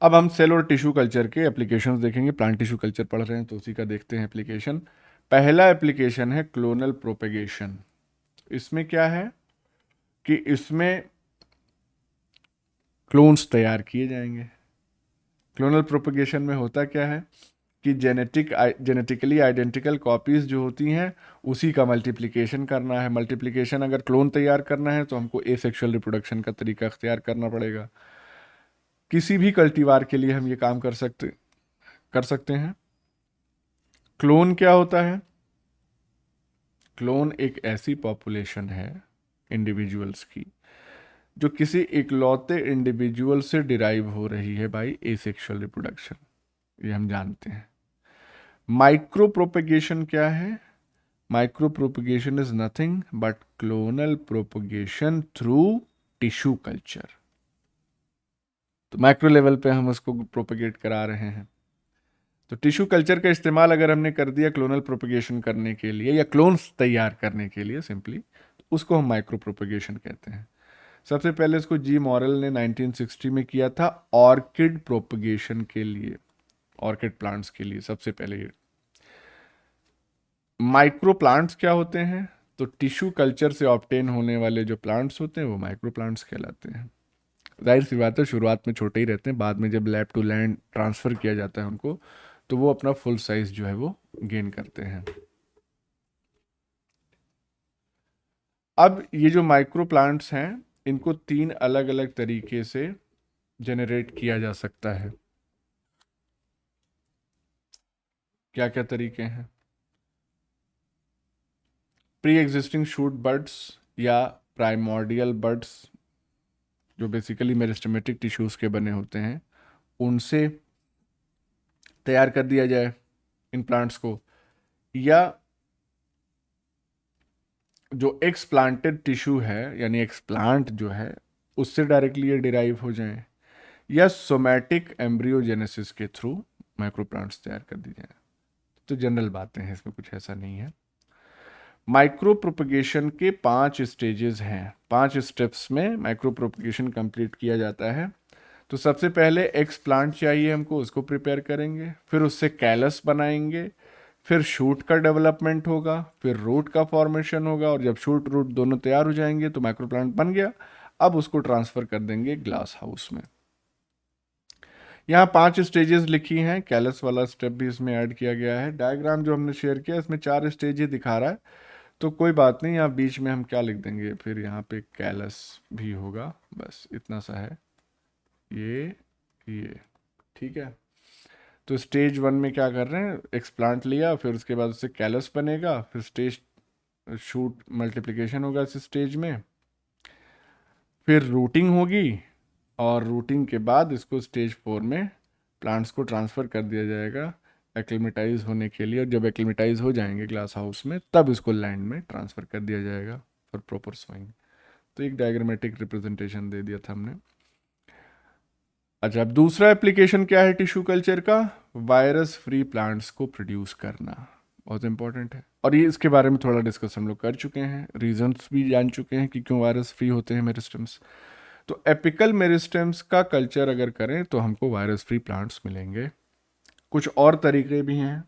अब हम सेल और टिश्यू कल्चर के एप्लीकेशंस देखेंगे। प्लांट टिश्यू कल्चर पढ़ रहे हैं तो उसी का देखते हैं एप्लीकेशन। पहला एप्लीकेशन है क्लोनल प्रोपेगेशन। इसमें क्या है कि इसमें क्लोन्स तैयार किए जाएंगे। क्लोनल प्रोपगेशन में होता क्या है कि जेनेटिकली आइडेंटिकल कॉपीज जो होती हैं उसी का मल्टीप्लिकेशन करना है। मल्टीप्लिकेशन अगर क्लोन तैयार करना है तो हमको एसेक्सुअल रिप्रोडक्शन का तरीका अख्तियार करना पड़ेगा। किसी भी कल्टीवार के लिए हम ये काम कर सकते हैं। क्लोन क्या होता है? क्लोन एक ऐसी पॉपुलेशन है इंडिविजुअल्स की जो किसी इकलौते इंडिविजुअल से डिराइव हो रही है बाय एसेक्सुअल रिप्रोडक्शन, ये हम जानते हैं। माइक्रो प्रोपेगेशन क्या है? Micro propagation is nothing but clonal propagation through tissue culture. तो माइक्रो लेवल पे हम उसको प्रोपेगेट करा रहे हैं। तो टिश्यू कल्चर का इस्तेमाल अगर हमने कर दिया क्लोनल प्रोपेगेशन करने के लिए या क्लोन्स तैयार करने के लिए सिंपली, तो उसको हम माइक्रो प्रोपेगेशन कहते हैं। सबसे पहले इसको जी मॉरल ने 1960 में किया था ऑर्किड प्रोपेगेशन के लिए, ऑर्किड प्लांट्स के लिए सबसे पहले ये। माइक्रो प्लांट्स क्या होते हैं? तो टिश्यू कल्चर से ऑब्टेन होने वाले जो प्लांट्स होते हैं वो माइक्रो प्लांट्स कहलाते हैं। जाहिर सी बात है शुरुआत में छोटे ही रहते हैं, बाद में जब लैब टू लैंड ट्रांसफ़र किया जाता है उनको, तो वो अपना फुल साइज जो है वो गेन करते हैं। अब ये जो माइक्रो प्लांट्स हैं इनको 3 अलग अलग तरीके से जनरेट किया जा सकता है। क्या क्या तरीके हैं? प्री एग्जिस्टिंग शूट बड्स या प्राइमोर्डियल बड्स जो बेसिकली मेरिस्टेमेटिक टिश्यूज के बने होते हैं, उनसे तैयार कर दिया जाए इन प्लांट्स को, या जो एक्सप्लांटेड टिश्यू है यानी एक्सप्लांट जो है उससे डायरेक्टली ये डिराइव हो जाएं, या सोमैटिक एम्ब्रियोजेनेसिस के थ्रू माइक्रो प्लांट्स तैयार कर दी जाए। तो जनरल बातें हैं, इसमें कुछ ऐसा नहीं है। माइक्रो प्रोपगेशन के 5 स्टेजेस हैं, 5 स्टेप्स में माइक्रो प्रोपगेशन कंप्लीट किया जाता है। तो सबसे पहले एक्स प्लांट चाहिए हमको, उसको प्रिपेयर करेंगे, फिर उससे कैलस बनाएंगे, फिर शूट का डेवलपमेंट होगा, फिर रूट का फॉर्मेशन होगा, और जब शूट रूट दोनों तैयार हो जाएंगे तो माइक्रो प्लांट बन गया। अब उसको ट्रांसफ़र कर देंगे ग्लास हाउस में। यहाँ 5 स्टेजेस लिखी हैं, कैलस वाला स्टेप भी इसमें ऐड किया गया है। डायग्राम जो हमने शेयर किया इसमें 4 स्टेज ही दिखा रहा है, तो कोई बात नहीं, यहाँ बीच में हम क्या लिख देंगे, फिर यहाँ पे कैलस भी होगा, बस इतना सा है, ये ठीक है। तो स्टेज 1 में क्या कर रहे हैं, एक्सप्लांट लिया, फिर उसके बाद उससे कैलस बनेगा, फिर स्टेज शूट मल्टीप्लिकेशन होगा इस स्टेज में, फिर रूटिंग होगी, और रूटिंग के बाद इसको स्टेज 4 में प्लांट्स को ट्रांसफ़र कर दिया जाएगा एक्लिमेटाइज होने के लिए, और जब एक्लिमेटाइज हो जाएंगे ग्लास हाउस में तब इसको लैंड में ट्रांसफ़र कर दिया जाएगा फॉर प्रॉपर सोइंग। तो एक डायग्रामेटिक रिप्रेजेंटेशन दे दिया था हमने। अच्छा, अब दूसरा एप्लीकेशन क्या है टिश्यू कल्चर का? वायरस फ्री प्लांट्स को प्रोड्यूस करना बहुत इंपॉर्टेंट है, और ये इसके बारे में थोड़ा डिस्कस हम लोग कर चुके हैं, रीजंस भी जान चुके हैं कि क्यों वायरस फ्री होते हैं मेरिस्टेम्स। तो एपिकल मेरिस्टेम्स का कल्चर अगर करें तो हमको वायरस फ्री प्लांट्स मिलेंगे। कुछ और तरीके भी हैं,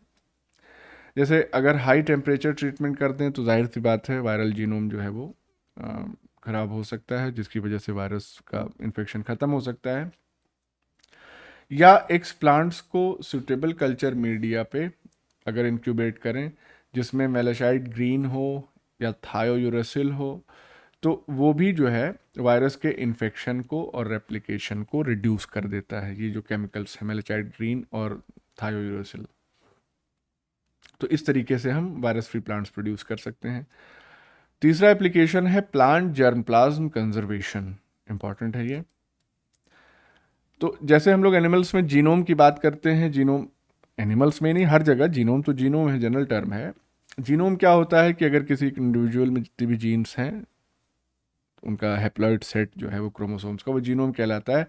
जैसे अगर हाई टेम्परेचर ट्रीटमेंट करते हैं तो जाहिर सी बात है वायरल जीनोम जो है वो ख़राब हो सकता है, जिसकी वजह से वायरस का इन्फेक्शन ख़त्म हो सकता है। या एक्स प्लांट्स को सूटेबल कल्चर मीडिया पे अगर इंक्यूबेट करें जिसमें मेलासाइट ग्रीन हो या थायोयूरेसिल हो, तो वो भी जो है वायरस के इन्फेक्शन को और रेप्लिकेशन को रिड्यूस कर देता है। ये जो केमिकल्स हैं मेलासाइट ग्रीन और थायोयूरेसिल, तो इस तरीके से हम वायरस फ्री प्लांट्स प्रोड्यूस कर सकते हैं। तीसरा एप्लीकेशन है प्लांट जर्मप्लाज्म कंजर्वेशन, इंपॉर्टेंट है ये। तो जैसे हम लोग एनिमल्स में जीनोम की बात करते हैं, जीनोम एनिमल्स में नहीं, हर जगह जीनोम तो जीनोम है, जनरल टर्म है। जीनोम क्या होता है कि अगर किसी इंडिविजुअल में जितने भी जीन्स हैं उनका हैप्लॉइड सेट जो है वो क्रोमोसोम्स का, वो जीनोम कहलाता है।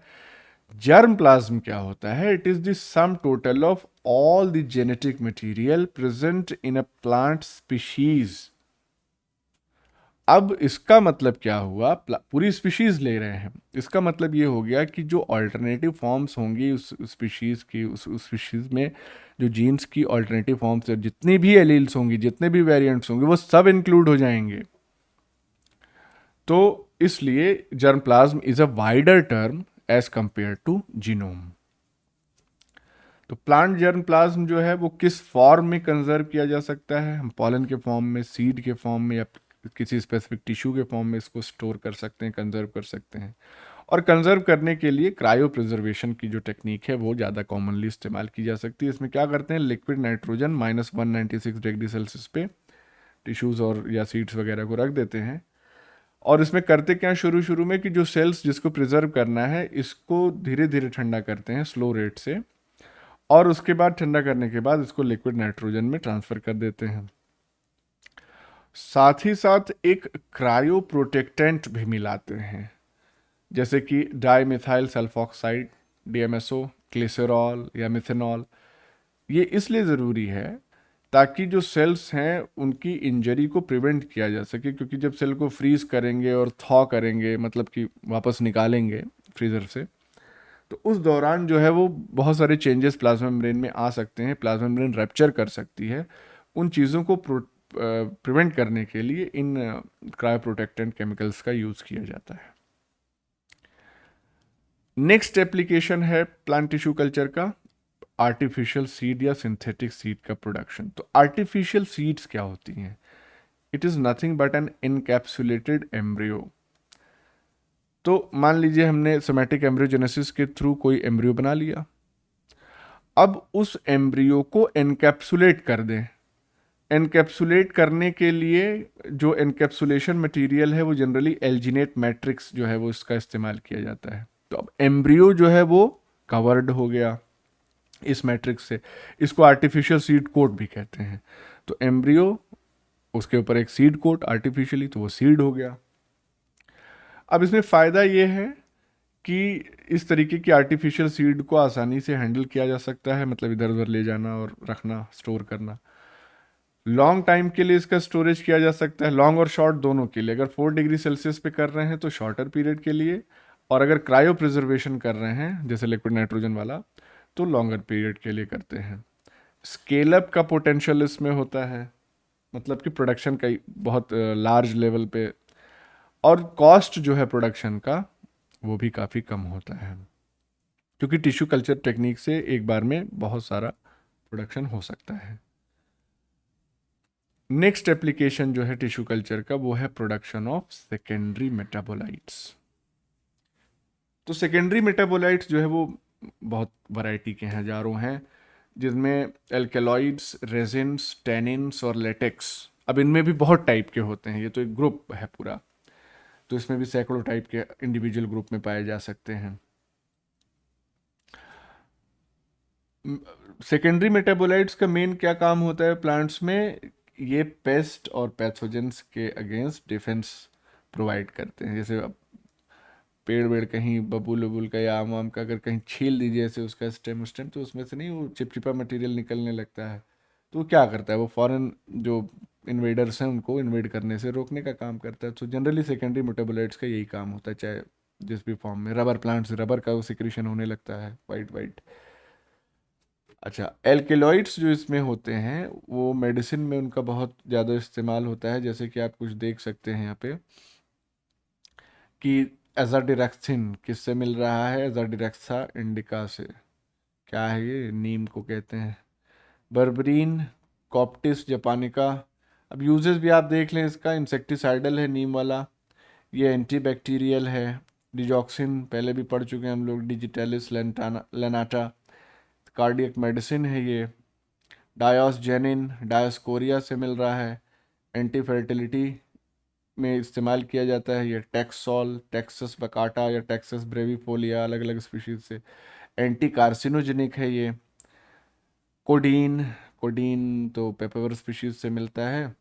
जर्म प्लाज्म क्या होता है? It is the sum total of all the genetic material present in a plant species. अब इसका मतलब क्या हुआ, पूरी स्पीशीज ले रहे हैं, इसका मतलब ये हो गया कि जो अल्टरनेटिव फॉर्म्स होंगी उस स्पीशीज की, उस स्पीशीज में जो जीन्स की अल्टरनेटिव फॉर्म्स है, जितनी भी एलील्स होंगी, जितने भी वेरिएंट्स होंगे, वो सब इंक्लूड हो जाएंगे। तो इसलिए germ plasm is a wider term as compare to genome. तो प्लांट जर्म प्लाज्म जो है वो किस फॉर्म में कंजर्व किया जा सकता है? हम पॉलन के फॉर्म में, सीड के फॉर्म में, या किसी स्पेसिफिक टिश्यू के फॉर्म में इसको स्टोर कर सकते हैं, कंजर्व कर सकते हैं। और कंजर्व करने के लिए क्रायो प्रिजर्वेशन की जो टेक्निक है वो ज़्यादा कॉमनली इस्तेमाल की जा सकती है। इसमें क्या करते हैं, लिक्विड नाइट्रोजन -196 डिग्री सेल्सियस पे टिश्यूज़ और या सीड्स वगैरह को रख देते हैं। और इसमें करते क्या, शुरू शुरू में कि जो सेल्स जिसको प्रिजर्व करना है इसको धीरे धीरे ठंडा करते हैं स्लो रेट से, और उसके बाद ठंडा करने के बाद इसको लिक्विड नाइट्रोजन में ट्रांसफ़र कर देते हैं। साथ ही साथ एक क्रायो प्रोटेक्टेंट भी मिलाते हैं, जैसे कि di methyl sulphoxide, DMSO, glycerol या मिथेनॉल। ये इसलिए ज़रूरी है ताकि जो सेल्स हैं उनकी इंजरी को प्रिवेंट किया जा सके, क्योंकि जब सेल को फ्रीज करेंगे और थॉ करेंगे, मतलब कि वापस निकालेंगे फ्रीज़र से, तो उस दौरान जो है वो बहुत सारे चेंजेस प्लाज्मा मेम्ब्रेन में आ सकते हैं, प्लाज्मा मेम्ब्रेन रैप्चर कर सकती है। उन चीज़ों को प्रिवेंट करने के लिए इन क्रायोप्रोटेक्टेंट केमिकल्स का यूज़ किया जाता है। नेक्स्ट एप्लीकेशन है प्लांट टिश्यू कल्चर का आर्टिफिशियल सीड या सिंथेटिक सीड का प्रोडक्शन। तो आर्टिफिशियल सीड्स क्या होती हैं? It is nothing but an encapsulated embryo. तो मान लीजिए हमने सोमैटिक एम्ब्रियोजेनेसिस के थ्रू कोई एम्ब्रियो बना लिया, अब उस एम्ब्रियो को एनकैप्सुलेट कर दें। एनकैप्सुलेट करने के लिए जो एनकैप्सुलेशन मटेरियल है वो जनरली एल्जिनेट मैट्रिक्स जो है वो इसका इस्तेमाल किया जाता है। तो अब एम्ब्रियो जो है वो कवर्ड हो गया इस मैट्रिक्स से, इसको आर्टिफिशियल सीड कोट भी कहते हैं। तो एम्ब्रियो, उसके ऊपर एक सीड कोट आर्टिफिशियली, तो वो सीड हो गया। अब इसमें फ़ायदा ये है कि इस तरीके की आर्टिफिशियल सीड को आसानी से हैंडल किया जा सकता है, मतलब इधर उधर ले जाना और रखना, स्टोर करना। लॉन्ग टाइम के लिए इसका स्टोरेज किया जा सकता है, लॉन्ग और शॉर्ट दोनों के लिए। अगर 4 डिग्री सेल्सियस पे कर रहे हैं तो शॉर्टर पीरियड के लिए, और अगर क्रायो प्रिजर्वेशन कर रहे हैं जैसे लिक्विड नाइट्रोजन वाला तो लॉन्गर पीरियड के लिए करते हैं। स्केल अप का पोटेंशियल इसमें होता है, मतलब कि प्रोडक्शन का बहुत लार्ज लेवल पे, और कॉस्ट जो है प्रोडक्शन का वो भी काफ़ी कम होता है, क्योंकि टिश्यू कल्चर टेक्निक से एक बार में बहुत सारा प्रोडक्शन हो सकता है। नेक्स्ट एप्लीकेशन जो है टिश्यू कल्चर का वो है प्रोडक्शन ऑफ सेकेंडरी मेटाबोलाइट्स। तो सेकेंडरी मेटाबोलाइट्स जो है वो बहुत वैरायटी के हैं, हजारों हैं, जिसमें एल्केलॉइड्स, रेजिन्स, टैनिन्स और लेटेक्स। अब इनमें भी बहुत टाइप के होते हैं, ये तो एक ग्रुप है पूरा, तो इसमें भी सैकड़ों टाइप के इंडिविजुअल ग्रुप में पाए जा सकते हैं। सेकेंडरी मेटाबोलाइट्स का मेन क्या काम होता है प्लांट्स में? ये पेस्ट और पैथोजेंस के अगेंस्ट डिफेंस प्रोवाइड करते हैं। जैसे अब पेड़ वेड़ कहीं बबूल वबूल का या आम वाम का अगर कहीं छील दीजिए ऐसे उसका स्टेम तो उसमें से नहीं वो चिपचिपा मटेरियल निकलने लगता है, तो वो क्या करता है, वो फॉरेन जो इन्वेडर्स हैं उनको इन्वेड करने से रोकने का काम करता है। तो जनरली सेकेंडरी मेटाबोलाइट्स का यही काम होता है, चाहे जिस भी फॉर्म में। रबर प्लांट्स, रबर का वो सिक्रीशन होने लगता है वाइट वाइट। अच्छा, एल्केलॉइड्स जो इसमें होते हैं वो मेडिसिन में उनका बहुत ज़्यादा इस्तेमाल होता है, जैसे कि आप कुछ देख सकते हैं यहाँ पे कि एजाडिरेक्सिन किससे मिल रहा है? एजाडिरेक्सा इंडिका से। क्या है ये? नीम को कहते हैं। Berberine, Coptis japonica. अब यूजेस भी आप देख लें इसका, इंसेक्टिसाइडल है नीम वाला, ये एंटीबैक्टीरियल है। डिजॉक्सिन पहले भी पढ़ चुके हैं हम लोग, डिजिटेलिस लेनाटा, कार्डियक मेडिसिन है ये। डायोसजेनिन डायोस्कोरिया से मिल रहा है, एंटी फर्टिलिटी में इस्तेमाल किया जाता है ये। टेक्सोल, टेक्सस बकाटा या टेक्सस ब्रेविफोलिया, अलग अलग स्पीशीज से। एंटी कार्सिनोजेनिक है ये। कोडीन, कोडीन तो पेपर स्पीशीज से मिलता है।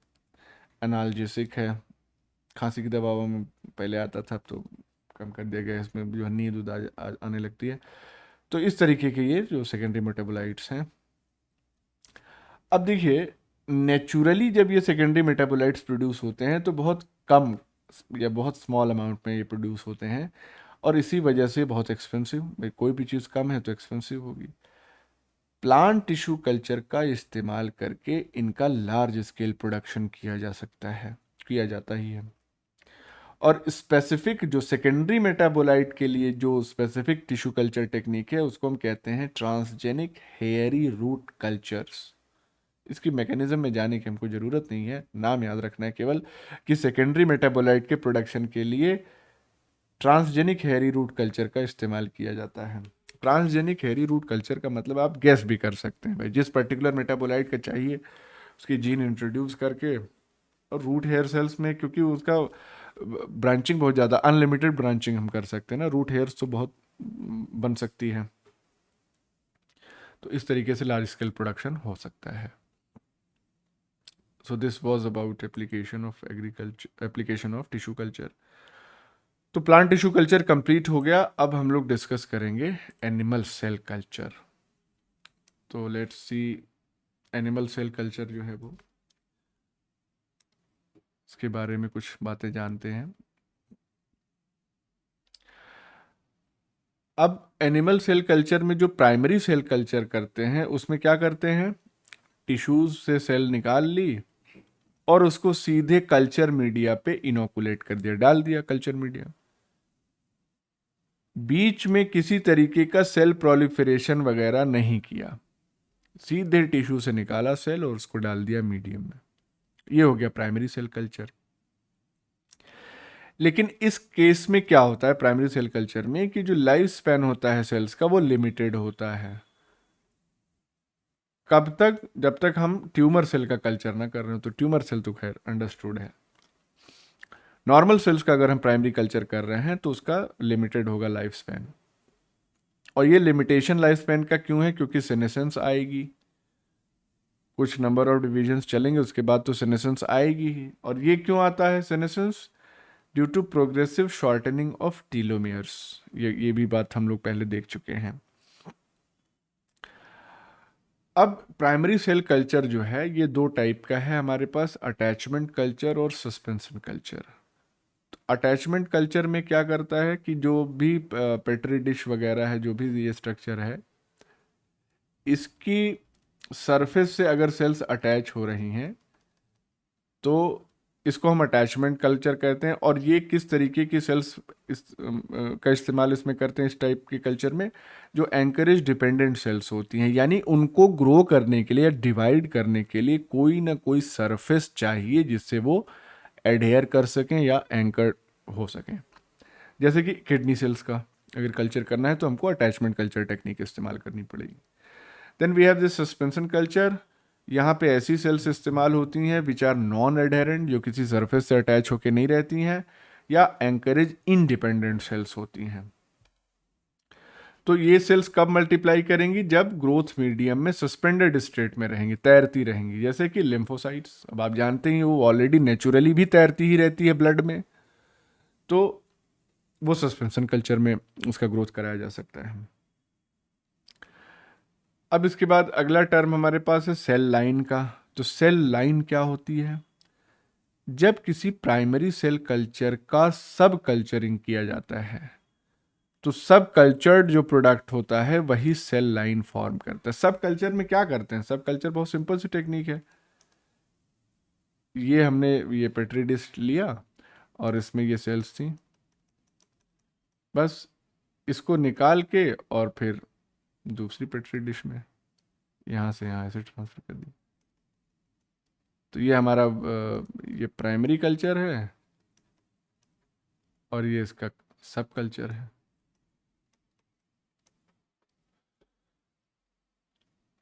एनाल्जेसिक है, खांसी की दवाओं में पहले आता था, अब तो कम कर दिया गया, इसमें जो है नींद उद आने लगती है। तो इस तरीके के ये जो सेकेंडरी मेटाबोलाइट्स हैं। अब देखिए, नेचुरली जब ये सेकेंडरी मेटाबोलाइट्स प्रोड्यूस होते हैं तो बहुत कम या बहुत स्मॉल अमाउंट में ये प्रोड्यूस होते हैं, और इसी वजह से बहुत एक्सपेंसिव, भाई कोई भी चीज़ कम है तो एक्सपेंसिव होगी। प्लांट टिश्यू कल्चर का इस्तेमाल करके इनका लार्ज स्केल प्रोडक्शन किया जा सकता है, किया जाता ही है। और स्पेसिफिक जो सेकेंडरी मेटाबोलाइट के लिए जो स्पेसिफिक टिश्यू कल्चर टेक्निक है उसको हम कहते हैं ट्रांसजेनिक हेयरी रूट कल्चर्स। इसकी मैकेनिज्म में जाने की हमको ज़रूरत नहीं है, नाम याद रखना है केवल कि सेकेंडरी मेटाबोलाइट के प्रोडक्शन के लिए ट्रांसजेनिक हेयरी रूट कल्चर का इस्तेमाल किया जाता है। ट्रांसजेनिक हेयरी रूट कल्चर का मतलब आप गैस भी कर सकते हैं भाई, जिस पर्टिकुलर मेटाबोलाइट का चाहिए उसकी जीन इंट्रोड्यूस करके। और रूट हेयर सेल्स में क्योंकि उसका ब्रांचिंग बहुत ज़्यादा, अनलिमिटेड ब्रांचिंग हम कर सकते हैं ना, रूट हेयर्स तो बहुत बन सकती है, तो इस तरीके से लार्ज स्केल प्रोडक्शन हो सकता है। So this was about application of tissue culture. तो प्लांट टिश्यू कल्चर कंप्लीट हो गया। अब हम लोग डिस्कस करेंगे एनिमल सेल कल्चर। तो let's see animal cell culture जो है वो, इसके बारे में कुछ बातें जानते हैं। अब एनिमल सेल कल्चर में जो प्राइमरी सेल कल्चर करते हैं उसमें क्या करते हैं, टिश्यूज से सेल निकाल ली और उसको सीधे कल्चर मीडिया पे इनोकुलेट कर दिया, डाल दिया कल्चर मीडिया। बीच में किसी तरीके का सेल प्रोलिफरेशन वगैरह नहीं किया, सीधे टिश्यू से निकाला सेल और उसको डाल दिया मीडियम में। ये हो गया प्राइमरी सेल कल्चर। लेकिन इस केस में क्या होता है प्राइमरी सेल कल्चर में कि जो लाइफ स्पैन होता है सेल्स का वो लिमिटेड होता है। कब तक, जब तक हम ट्यूमर सेल का कल्चर ना कर रहे हो। तो ट्यूमर सेल तो खैर अंडरस्टूड है। नॉर्मल सेल्स का अगर हम प्राइमरी कल्चर कर रहे हैं तो उसका लिमिटेड होगा लाइफ स्पैन। और ये लिमिटेशन लाइफ स्पैन का क्यों है, क्योंकि सेनेसेंस आएगी, कुछ नंबर ऑफ डिविजन्स चलेंगे उसके बाद तो सेनेसेंस आएगी ही। और ये क्यों आता है senescence, due to progressive shortening of telomeres. ये भी बात हम लोग पहले देख चुके हैं। अब प्राइमरी सेल कल्चर जो है ये दो टाइप का है हमारे पास, अटैचमेंट कल्चर और सस्पेंशन कल्चर। अटैचमेंट कल्चर में क्या करता है कि जो भी पेट्री डिश वगैरह है, जो भी ये स्ट्रक्चर है, इसकी सरफेस से अगर सेल्स अटैच हो रही हैं तो इसको हम अटैचमेंट कल्चर कहते हैं। और ये किस तरीके की सेल्स का इस्तेमाल इसमें करते हैं इस टाइप के कल्चर में, जो एंकरेज डिपेंडेंट सेल्स होती हैं, यानी उनको ग्रो करने के लिए या डिवाइड करने के लिए कोई ना कोई सरफेस चाहिए जिससे वो एडहेयर कर सकें या एंकर हो सकें। जैसे कि किडनी सेल्स का अगर कल्चर करना है तो हमको अटैचमेंट कल्चर टेक्निक इस्तेमाल करनी पड़ेगी। Then we have this suspension culture. यहाँ पे ऐसी सेल्स इस्तेमाल होती हैं विच आर नॉन एडहेरेंट, जो किसी सरफेस से अटैच होकर नहीं रहती हैं, या एंकरेज इंडिपेंडेंट सेल्स होती हैं। तो ये सेल्स कब मल्टीप्लाई करेंगी, जब ग्रोथ मीडियम में सस्पेंडेड स्टेट में रहेंगी, तैरती रहेंगी। जैसे कि लिम्फोसाइट्स, अब आप जानते हैं वो ऑलरेडी नेचुरली भी तैरती ही रहती है ब्लड में, तो वो सस्पेंशन कल्चर में उसका ग्रोथ कराया जा सकता है। अब इसके बाद अगला टर्म हमारे पास है सेल लाइन का। तो सेल लाइन क्या होती है, जब किसी प्राइमरी सेल कल्चर का सब कल्चरिंग किया जाता है तो सब कल्चर्ड जो प्रोडक्ट होता है वही सेल लाइन फॉर्म करता है। सब कल्चर में क्या करते हैं, सब कल्चर बहुत सिंपल सी टेक्निक है। ये हमने ये पेट्री डिश लिया और इसमें ये सेल्स थी, बस इसको निकाल के और फिर दूसरी पेट्री डिश में यहाँ से यहाँ ऐसे ट्रांसफर कर दी। तो ये हमारा ये प्राइमरी कल्चर है और ये इसका सब कल्चर है।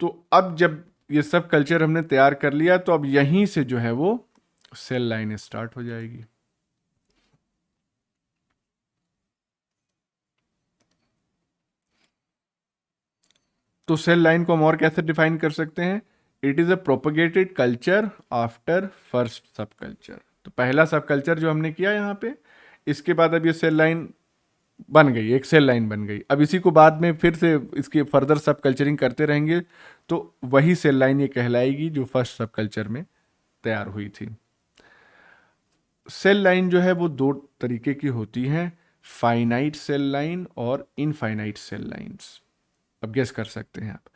तो अब जब ये सब कल्चर हमने तैयार कर लिया तो अब यहीं से जो है वो सेल लाइन स्टार्ट हो जाएगी। तो सेल लाइन को हम और कैसे डिफाइन कर सकते हैं, it is a propagated culture after first सब कल्चर। तो पहला सब कल्चर जो हमने किया यहाँ पे, इसके बाद अब ये सेल लाइन बन गई, एक सेल लाइन बन गई। अब इसी को बाद में फिर से इसकी फर्दर सब कल्चरिंग करते रहेंगे तो वही सेल लाइन ये कहलाएगी जो फर्स्ट सब कल्चर में तैयार हुई थी। सेल लाइन जो है वो दो तरीके की होती हैं, फाइनाइट सेल लाइन और इनफाइनाइट सेल लाइंस। अब गेस कर सकते हैं आप।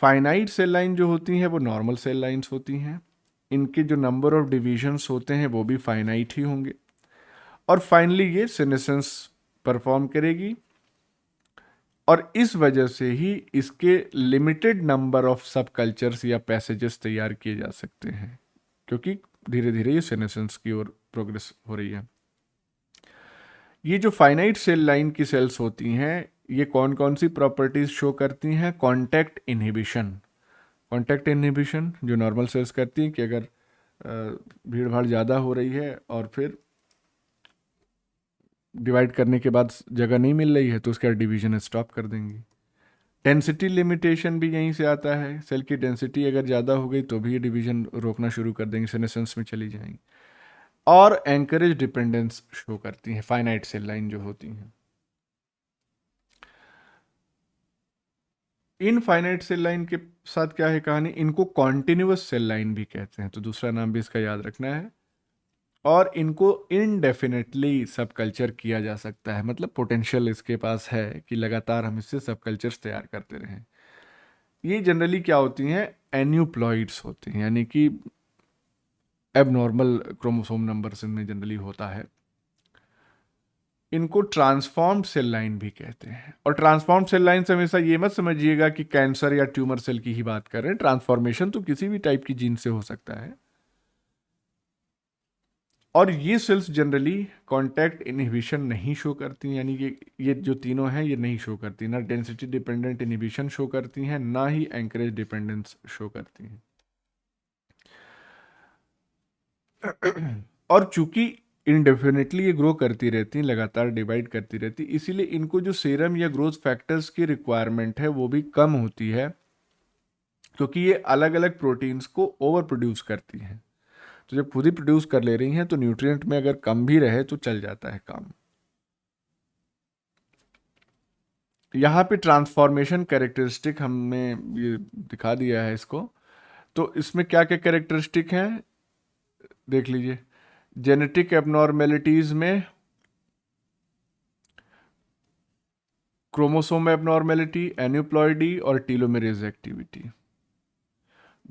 फाइनाइट सेल लाइन जो होती हैं वो नॉर्मल सेल लाइंस होती हैं, इनके जो नंबर ऑफ डिविजन्स होते हैं वो भी फाइनाइट ही होंगे। और फाइनली ये सेनेसेंस परफॉर्म करेगी, और इस वजह से ही इसके लिमिटेड नंबर ऑफ सब कल्चर्स या पैसेजेस तैयार किए जा सकते हैं, क्योंकि धीरे धीरे ये सेनेसेंस की ओर प्रोग्रेस हो रही है। ये जो फाइनाइट सेल लाइन की सेल्स होती हैं, ये कौन कौन सी प्रॉपर्टीज शो करती हैं? कॉन्टैक्ट इनहिबिशन जो नॉर्मल सेल्स करती हैं कि अगर भीड़ भाड़ ज़्यादा हो रही है और फिर डिवाइड करने के बाद जगह नहीं मिल रही है तो उसका डिवीजन स्टॉप कर देंगी। डेंसिटी लिमिटेशन भी यहीं से आता है, सेल की डेंसिटी अगर ज़्यादा हो गई तो भी ये डिवीजन रोकना शुरू कर देंगी, सेनेसेंस में चली जाएंगी। और एंकरेज डिपेंडेंस शो करती हैं फाइनाइट सेल लाइन जो होती हैं। इनफाइनाइट सेल लाइन के साथ क्या है कहानी? इनको कॉन्टिन्यूअस सेल लाइन भी कहते हैं, तो दूसरा नाम भी इसका याद रखना है। और इनको इनडेफिनेटली सब कल्चर किया जा सकता है, मतलब पोटेंशियल इसके पास है कि लगातार हम इससे सब कल्चर्स तैयार करते रहें। ये जनरली क्या होती हैं? एन्यूप्लॉइड्स होती हैं, यानी कि एबनॉर्मल क्रोमोसोम नंबर इनमें जनरली होता है। इनको ट्रांसफॉर्म्ड सेल लाइन भी कहते हैं। और ट्रांसफॉर्म्ड सेल लाइन से हमेशा ये मत समझिएगा कि कैंसर या ट्यूमर सेल की ही बात कर रहे हैं। ट्रांसफॉर्मेशन तो किसी भी टाइप की जीन से हो सकता है। और ये सेल्स जनरली कॉन्टैक्ट इनहिबिशन नहीं शो करती, यानी कि ये जो तीनों हैं ये नहीं शो करती, ना डेंसिटी डिपेंडेंट इनहिबिशन शो करती हैं, ना ही एंकरेज डिपेंडेंस शो करती हैं। और चूंकि इनडेफिनेटली ये ग्रो करती रहती हैं, लगातार डिवाइड करती रहती, इसीलिए इनको जो सीरम या ग्रोथ फैक्टर्स की रिक्वायरमेंट है वो भी कम होती है, क्योंकि ये अलग अलग प्रोटीन्स को ओवर प्रोड्यूस करती हैं। तो जब खुद ही प्रोड्यूस कर ले रही हैं तो न्यूट्रिएंट में अगर कम भी रहे तो चल जाता है काम। यहाँ पे ट्रांसफॉर्मेशन कैरेक्टरिस्टिक हमने ये दिखा दिया है इसको। तो इसमें क्या क्या कैरेक्टरिस्टिक हैं देख लीजिए। जेनेटिक एबनॉर्मेलिटीज में क्रोमोसोम एबनॉर्मेलिटी, एन्यूप्लॉइडी और टीलोमेरेज एक्टिविटी।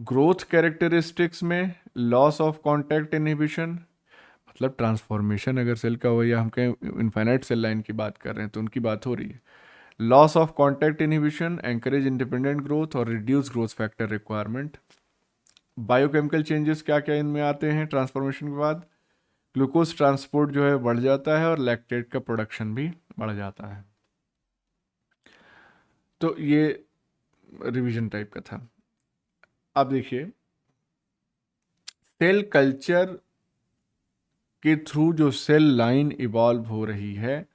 ग्रोथ कैरेक्टरिस्टिक्स में लॉस ऑफ कॉन्टैक्ट इनहिबिशन, मतलब ट्रांसफॉर्मेशन अगर सेल का हो या हम कहें इनफाइनाइट सेल लाइन की बात कर रहे हैं तो उनकी बात हो रही है। Loss of contact inhibition, anchorage independent growth और reduce growth factor requirement. Biochemical changes क्या क्या इनमें आते हैं ट्रांसफॉर्मेशन के बाद? ग्लूकोज ट्रांसपोर्ट जो है बढ़ जाता है और लैक्टेट का प्रोडक्शन भी बढ़ जाता है। तो ये रिवीजन टाइप का था। अब देखिए, सेल कल्चर के थ्रू जो सेल लाइन इवॉल्व हो रही है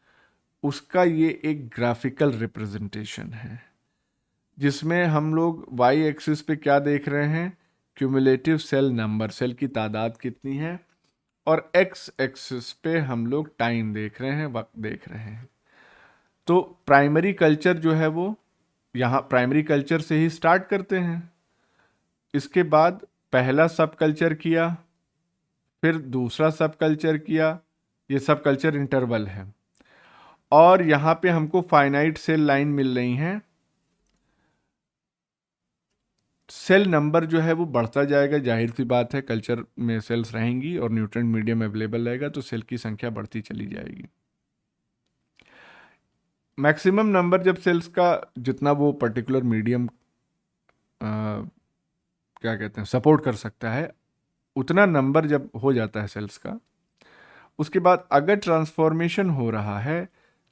उसका ये एक ग्राफिकल रिप्रेजेंटेशन है, जिसमें हम लोग वाई एक्सिस पे क्या देख रहे हैं? क्यूमुलेटिव सेल नंबर, सेल की तादाद कितनी है, और एक्स एक्सिस पे हम लोग टाइम देख रहे हैं, वक्त देख रहे हैं। तो प्राइमरी कल्चर जो है वो यहाँ प्राइमरी कल्चर से ही स्टार्ट करते हैं। इसके बाद पहला सब कल्चर किया, फिर दूसरा सब कल्चर किया, ये सब कल्चर इंटरवल है। और यहाँ पे हमको फाइनाइट सेल लाइन मिल रही हैं। सेल नंबर जो है वो बढ़ता जाएगा, जाहिर सी बात है, कल्चर में सेल्स रहेंगी और न्यूट्रिएंट मीडियम अवेलेबल रहेगा तो सेल की संख्या बढ़ती चली जाएगी। मैक्सिमम नंबर जब सेल्स का जितना वो पर्टिकुलर मीडियम क्या कहते हैं सपोर्ट कर सकता है, उतना नंबर जब हो जाता है सेल्स का, उसके बाद अगर ट्रांसफॉर्मेशन हो रहा है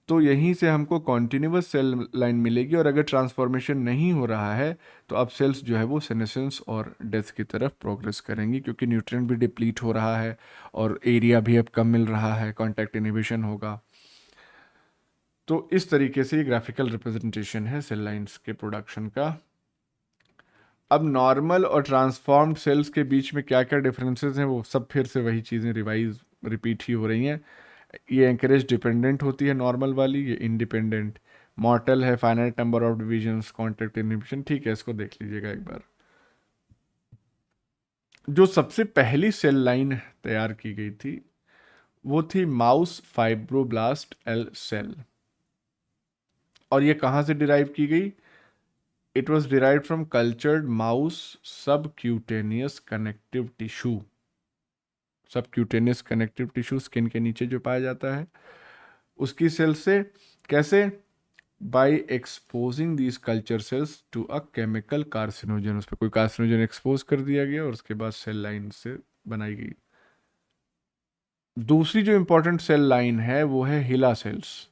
तो यहीं से हमको कॉन्टिन्यूअस सेल लाइन मिलेगी, और अगर ट्रांसफॉर्मेशन नहीं हो रहा है तो अब सेल्स जो है वो सेनेसेंस और डेथ की तरफ प्रोग्रेस करेंगी, क्योंकि न्यूट्रिएंट भी डिप्लीट हो रहा है और एरिया भी अब कम मिल रहा है, कॉन्टैक्ट इनहिबिशन होगा। तो इस तरीके से ये ग्राफिकल रिप्रेजेंटेशन है सेल लाइंस के प्रोडक्शन का। अब नॉर्मल और ट्रांसफॉर्म्ड सेल्स के बीच में क्या क्या डिफरेंसेस हैं वो सब फिर से वही चीज़ें रिपीट ही हो रही हैं। ये एंकरेज डिपेंडेंट होती है नॉर्मल वाली, ये इंडिपेंडेंट। मॉर्टल है, finite number of divisions, contact inhibition. ठीक है, इसको देख लीजिएगा एक बार। जो सबसे पहली सेल लाइन तैयार की गई थी वो थी माउस फाइब्रोब्लास्ट एल सेल, और ये कहाँ से डिराइव की गई? It was derive from cultured mouse subcutaneous connective tissue. Subcutaneous connective tissue skin के नीचे जो पाया जाता है उसकी सेल से। कैसे? By exposing these culture cells to a chemical carcinogen, उस पर कोई कार्सिनोजन एक्सपोज कर दिया गया और उसके बाद सेल लाइन से बनाई गई। दूसरी जो इंपॉर्टेंट सेल लाइन है वो है हिला सेल्स।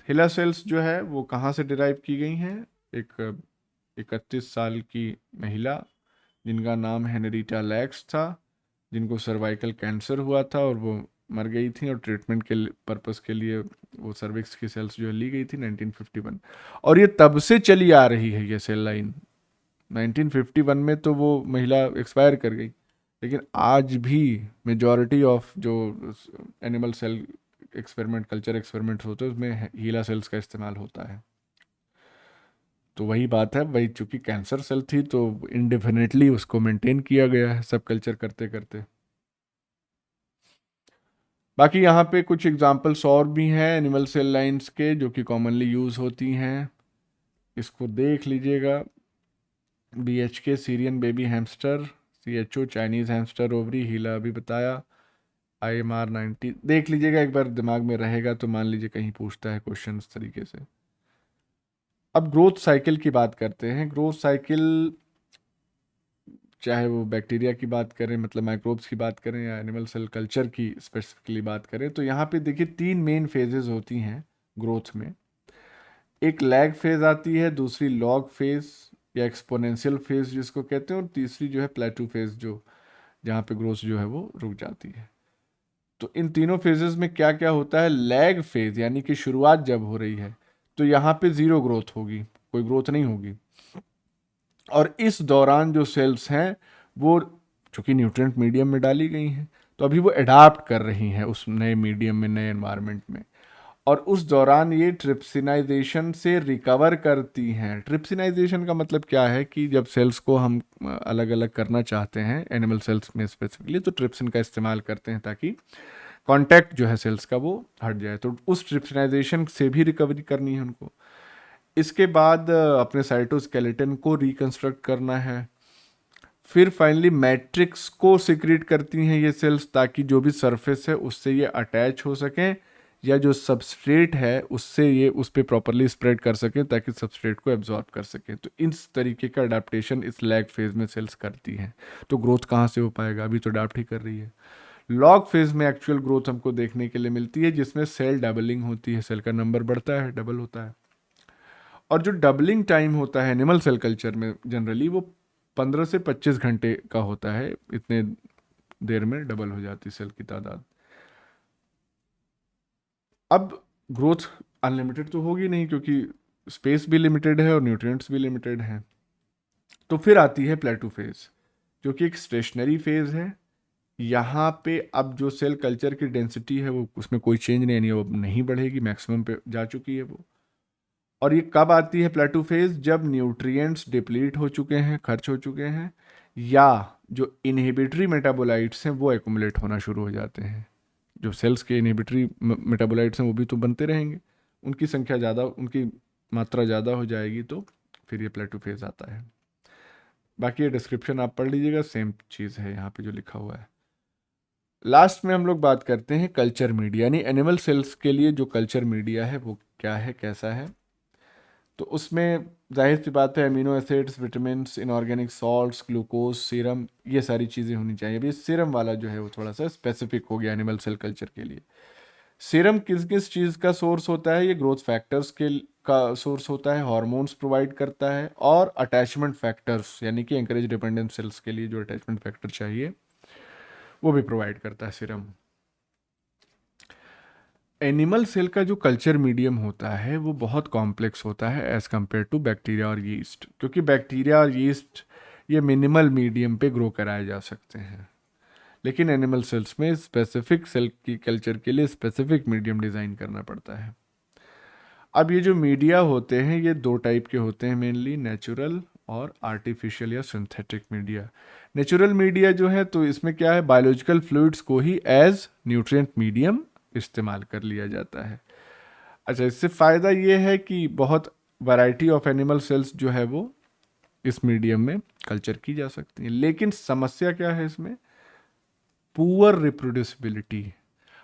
हिला सेल्स जो है वो कहाँ से डिराइव की गई हैं? एक 31 साल की महिला जिनका नाम हेनरीटा लैक्स था, जिनको सर्वाइकल कैंसर हुआ था और वो मर गई थी, और ट्रीटमेंट के पर्पस के लिए वो सर्विक्स की सेल्स जो है ली गई थी 1951। और ये तब से चली आ रही है ये सेल लाइन। 1951 में तो वो महिला एक्सपायर कर गई, लेकिन आज भी मेजॉरिटी ऑफ जो animal cell experiment, culture experiments होते हैं उसमें हीला सेल्स का इस्तेमाल होता है। तो वही बात है, वही चूंकि कैंसर सेल थी तो इंडेफिनेटली उसको मेंटेन किया गया है सब कल्चर करते करते। बाकी यहाँ पे कुछ एग्जांपल्स और भी हैं एनिमल सेल लाइंस के जो कि कॉमनली यूज़ होती हैं, इसको देख लीजिएगा। BHK Syrian baby hamster, CHO Chinese hamster ovary, हीला अभी बताया, IMR 90 देख लीजिएगा, एक बार दिमाग में रहेगा तो मान लीजिए कहीं पूछता है क्वेश्चन इस तरीके से। अब ग्रोथ साइकिल की बात करते हैं। ग्रोथ साइकिल चाहे वो बैक्टीरिया की बात करें, मतलब माइक्रोब्स की बात करें, या एनिमल सेल कल्चर की स्पेसिफिकली बात करें, तो यहाँ पे देखिए 3 मेन फेजेस होती हैं ग्रोथ में। एक लैग फेज आती है, दूसरी लॉग फेज या एक्सपोनेंशियल फेज जिसको कहते हैं, और तीसरी जो है प्लेटू फेज, जो जहाँ पे ग्रोथ जो है वो रुक जाती है। तो इन तीनों फेजेस में क्या क्या होता है? लैग फेज यानी कि शुरुआत जब हो रही है तो यहाँ पे जीरो ग्रोथ होगी, कोई ग्रोथ नहीं होगी। और इस दौरान जो सेल्स हैं वो चूंकि न्यूट्रिएंट मीडियम में डाली गई हैं तो अभी वो अडाप्ट कर रही हैं उस नए मीडियम में, नए एनवायरनमेंट में, और उस दौरान ये ट्रिप्सिनाइजेशन से रिकवर करती हैं। ट्रिप्सिनाइजेशन का मतलब क्या है कि जब सेल्स को हम अलग अलग करना चाहते हैं एनिमल सेल्स में स्पेसिफिकली, तो ट्रिप्सिन का इस्तेमाल करते हैं ताकि कांटेक्ट जो है सेल्स का वो हट जाए, तो उस ट्रिप्सिनाइजेशन से भी रिकवरी करनी है उनको। इसके बाद अपने साइटोस्केलेटन को रिकंस्ट्रक्ट करना है। फिर फाइनली मैट्रिक्स को सिक्रीट करती हैं ये सेल्स ताकि जो भी सरफेस है उससे ये अटैच हो सकें, या जो सबस्ट्रेट है उससे ये उस पर प्रॉपरली स्प्रेड कर सकें ताकि सबस्ट्रेट को एब्जॉर्ब कर सकें। तो इस तरीके का अडाप्टेशन इस लैग फेज में सेल्स करती हैं। तो ग्रोथ कहाँ से हो पाएगा? अभी तो अडाप्ट ही कर रही है। लॉग फेज में एक्चुअल ग्रोथ हमको देखने के लिए मिलती है जिसमें सेल डबलिंग होती है, सेल का नंबर बढ़ता है, डबल होता है। और जो डबलिंग टाइम होता है एनिमल सेल कल्चर में जनरली वो 15 से 25 घंटे का होता है, इतने देर में डबल हो जाती सेल की तादाद। अब ग्रोथ अनलिमिटेड तो होगी नहीं क्योंकि स्पेस भी लिमिटेड है और न्यूट्रिएंट्स भी लिमिटेड हैं। तो फिर आती है प्लेटू फेज जो कि एक स्टेशनरी फेज है। यहाँ पे अब जो सेल कल्चर की डेंसिटी है वो उसमें कोई चेंज नहीं, यानी वो अब नहीं बढ़ेगी, मैक्सिमम पे जा चुकी है वो। और ये कब आती है प्लेटू फेज? जब न्यूट्रिएंट्स डिप्लीट हो चुके हैं, खर्च हो चुके हैं, या जो इनहिबिटरी मेटाबोलाइट्स हैं वो एक्युमुलेट होना शुरू हो जाते हैं। जो सेल्स के इनहिबिटरी मेटाबोलाइट्स हैं वो भी तो बनते रहेंगे, उनकी संख्या ज़्यादा, उनकी मात्रा ज़्यादा हो जाएगी, तो फिर ये प्लेटू फेज आता है। बाकी ये डिस्क्रिप्शन आप पढ़ लीजिएगा, सेम चीज़ है यहाँ पे जो लिखा हुआ है। लास्ट में हम लोग बात करते हैं कल्चर मीडिया, यानी एनिमल सेल्स के लिए जो कल्चर मीडिया है वो क्या है, कैसा है। तो उसमें जाहिर सी बात है amino acids, vitamin, inorganic salts, glucose, serum, ये सारी चीज़ें होनी चाहिए। अभी सीरम वाला जो है वो थोड़ा सा स्पेसिफिक हो गया एनिमल सेल कल्चर के लिए। सीरम किस किस चीज़ का सोर्स होता है? ये ग्रोथ फैक्टर्स के का सोर्स होता है, हार्मोन्स प्रोवाइड करता है, और अटैचमेंट फैक्टर्स यानी कि एंकरेज डिपेंडेंट सेल्स के लिए जो अटैचमेंट फैक्टर चाहिए वो भी प्रोवाइड करता है सीरम। एनिमल सेल का जो कल्चर मीडियम होता है वो बहुत कॉम्प्लेक्स होता है एज़ कम्पेयर टू बैक्टीरिया और यीस्ट, क्योंकि बैक्टीरिया और यीस्ट ये मिनिमल मीडियम पे ग्रो कराए जा सकते हैं, लेकिन एनिमल सेल्स में स्पेसिफिक सेल की कल्चर के लिए स्पेसिफिक मीडियम डिज़ाइन करना पड़ता है। अब ये जो मीडिया होते हैं ये 2 टाइप के होते हैं मेनली, नेचुरल और आर्टिफिशियल या सिंथेटिक मीडिया। नेचुरल मीडिया जो है तो इसमें क्या है, बायोलॉजिकल फ्लूइड्स को ही एज न्यूट्रिएंट मीडियम इस्तेमाल कर लिया जाता है। अच्छा, इससे फ़ायदा ये है कि बहुत वैरायटी ऑफ एनिमल सेल्स जो है वो इस मीडियम में कल्चर की जा सकती हैं, लेकिन समस्या क्या है इसमें पुअर रिप्रोड्यूसिबिलिटी,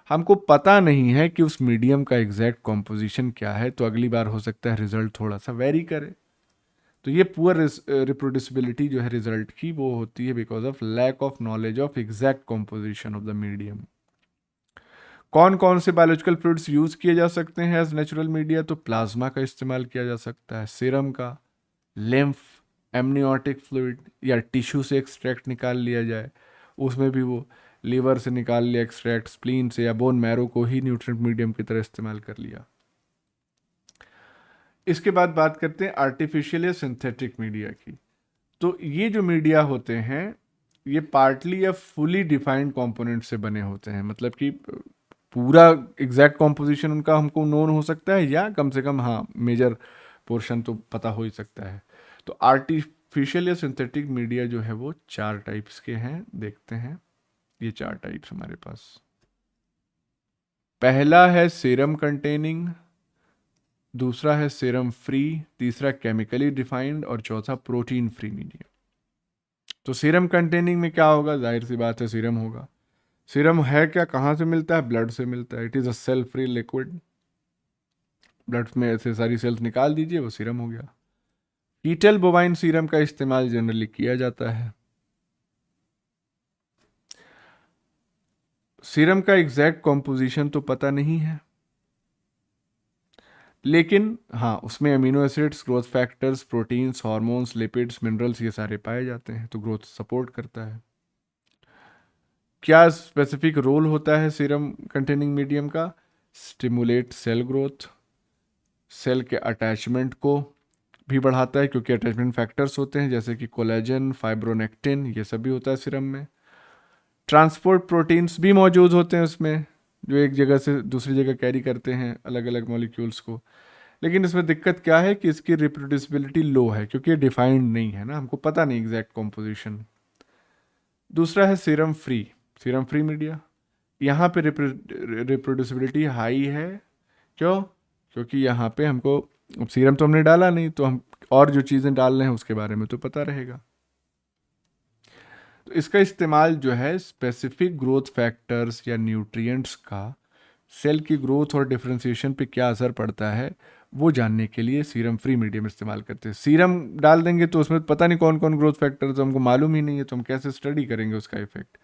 हमको पता नहीं है कि उस मीडियम का एग्जैक्ट कॉम्पोजिशन क्या है, तो अगली बार हो सकता है रिजल्ट थोड़ा सा वेरी करे। तो ये पुअर रिप्रोड्यूसिबिलिटी जो है रिजल्ट की, वो होती है because of lack of knowledge of exact composition of the medium. कौन कौन से बायोलॉजिकल फ्लूइड्स यूज किए जा सकते हैं एज नेचुरल मीडिया? तो प्लाज्मा का इस्तेमाल किया जा सकता है, सीरम का, लिम्फ, एमनियोटिक फ्लूइड, या टिश्यू से एक्सट्रैक्ट निकाल लिया जाए, उसमें भी वो लीवर से निकाल लिया एक्सट्रैक्ट, स्प्लीन से, या बोन मैरो को ही न्यूट्रिएंट मीडियम की तरह इस्तेमाल कर लिया। इसके बाद बात करते हैं आर्टिफिशियल या सिंथेटिक मीडिया की। तो ये जो मीडिया होते हैं ये पार्टली या फुली डिफाइंड कंपोनेंट से बने होते हैं, मतलब कि पूरा एग्जैक्ट कॉम्पोजिशन उनका हमको नोन हो सकता है, या कम से कम हाँ मेजर पोर्शन तो पता हो ही सकता है। तो आर्टिफिशियल या सिंथेटिक मीडिया जो है वो 4 टाइप्स के हैं, देखते हैं ये 4 टाइप्स हमारे पास। पहला है सीरम कंटेनिंग, दूसरा है सीरम फ्री, तीसरा केमिकली डिफाइंड, और चौथा प्रोटीन फ्री मीडिया। तो सीरम कंटेनिंग में क्या होगा? जाहिर सी बात है सीरम होगा। सीरम है क्या, कहाँ से मिलता है? ब्लड से मिलता है। It is a cell free liquid, blood में से सारी सेल्स निकाल दीजिए, वो सीरम हो गया। फीटल बोवाइन सीरम का इस्तेमाल जनरली किया जाता है। सीरम का एग्जैक्ट कॉम्पोजिशन तो पता नहीं है, लेकिन हाँ उसमें amino acids, growth factors, proteins, hormones, lipids, minerals ये सारे पाए जाते हैं, तो ग्रोथ सपोर्ट करता है। क्या स्पेसिफिक रोल होता है सीरम कंटेनिंग मीडियम का? स्टिमुलेट सेल ग्रोथ, सेल के अटैचमेंट को भी बढ़ाता है, क्योंकि अटैचमेंट फैक्टर्स होते हैं जैसे कि कोलेजन, फाइब्रोनेक्टिन, ये सब भी होता है सीरम में। ट्रांसपोर्ट प्रोटीन्स भी मौजूद होते हैं उसमें, जो एक जगह से दूसरी जगह कैरी करते हैं अलग अलग मॉलिक्यूल्स को। लेकिन इसमें दिक्कत क्या है कि इसकी रिप्रोड्यूसिबिलिटी लो है, क्योंकि ये डिफाइंड नहीं है ना, हमको पता नहीं एग्जैक्ट कॉम्पोजिशन। दूसरा है serum free, serum free media. यहाँ पे रिप्रोड्यूसिबिलिटी हाई है। क्यों? क्योंकि यहाँ पे हमको, अब सीरम तो हमने डाला नहीं, तो हम और जो चीज़ें डाल रहे हैं उसके बारे में तो पता रहेगा। तो इसका इस्तेमाल जो है स्पेसिफिक ग्रोथ फैक्टर्स या न्यूट्रिएंट्स का सेल की ग्रोथ और डिफरेंशिएशन पे क्या असर पड़ता है वो जानने के लिए सीरम फ्री मीडियम इस्तेमाल करते हैं। सीरम डाल देंगे तो उसमें पता नहीं कौन कौन ग्रोथ फैक्टर्स हमको मालूम ही नहीं है, तो हम कैसे स्टडी करेंगे उसका इफेक्ट।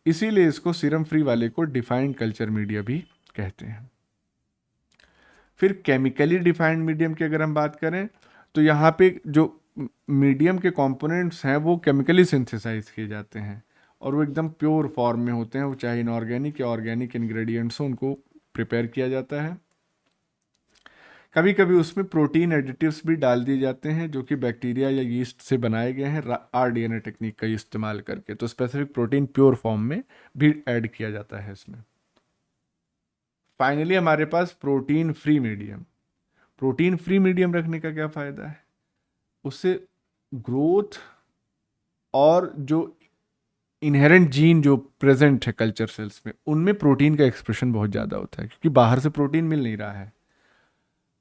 इसीलिए इसको सीरम फ्री वाले को डिफाइंड कल्चर मीडिया भी कहते हैं। फिर केमिकली डिफाइंड मीडियम की अगर हम बात करें, तो यहाँ पे जो मीडियम के कंपोनेंट्स हैं वो केमिकली सिंथेसाइज किए जाते हैं, और वो एकदम प्योर फॉर्म में होते हैं, वो चाहे इनऑर्गेनिक या ऑर्गेनिक इंग्रेडिएंट्स हो उनको प्रिपेयर किया जाता है। कभी कभी उसमें प्रोटीन एडिटिव्स भी डाल दिए जाते हैं जो कि बैक्टीरिया या यीस्ट से बनाए गए हैं RDNA टेक्निक का इस्तेमाल करके, तो स्पेसिफिक प्रोटीन प्योर फॉर्म में भी ऐड किया जाता है इसमें। फाइनली हमारे पास protein free medium. Protein free medium रखने का क्या फ़ायदा है? उससे ग्रोथ और जो इनहेरेंट जीन जो प्रेजेंट है कल्चर सेल्स में, उनमें प्रोटीन का एक्सप्रेशन बहुत ज़्यादा होता है, क्योंकि बाहर से प्रोटीन मिल नहीं रहा है,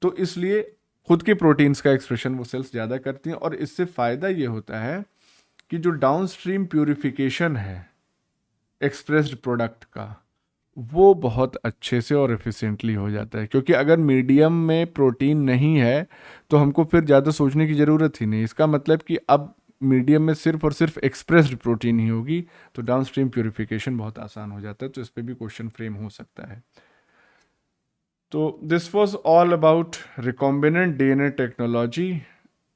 तो इसलिए खुद के प्रोटीन्स का एक्सप्रेशन वो सेल्स ज़्यादा करती हैं। और इससे फ़ायदा ये होता है कि जो डाउन स्ट्रीम प्योरिफिकेशन है एक्सप्रेस्ड प्रोडक्ट का, वो बहुत अच्छे से और एफिशिएंटली हो जाता है। क्योंकि अगर मीडियम में प्रोटीन नहीं है तो हमको फिर ज़्यादा सोचने की ज़रूरत ही नहीं। इसका मतलब कि अब मीडियम में सिर्फ और सिर्फ एक्सप्रेस्ड प्रोटीन ही होगी, तो डाउन स्ट्रीम प्योरिफिकेशन बहुत आसान हो जाता है। तो इस पर भी क्वेश्चन फ्रेम हो सकता है। तो this was all about recombinant DNA technology.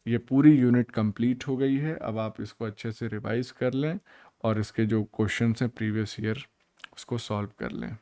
ये पूरी यूनिट कंप्लीट हो गई है। अब आप इसको अच्छे से रिवाइज कर लें और इसके जो क्वेश्चंस हैं प्रीवियस ईयर उसको सॉल्व कर लें।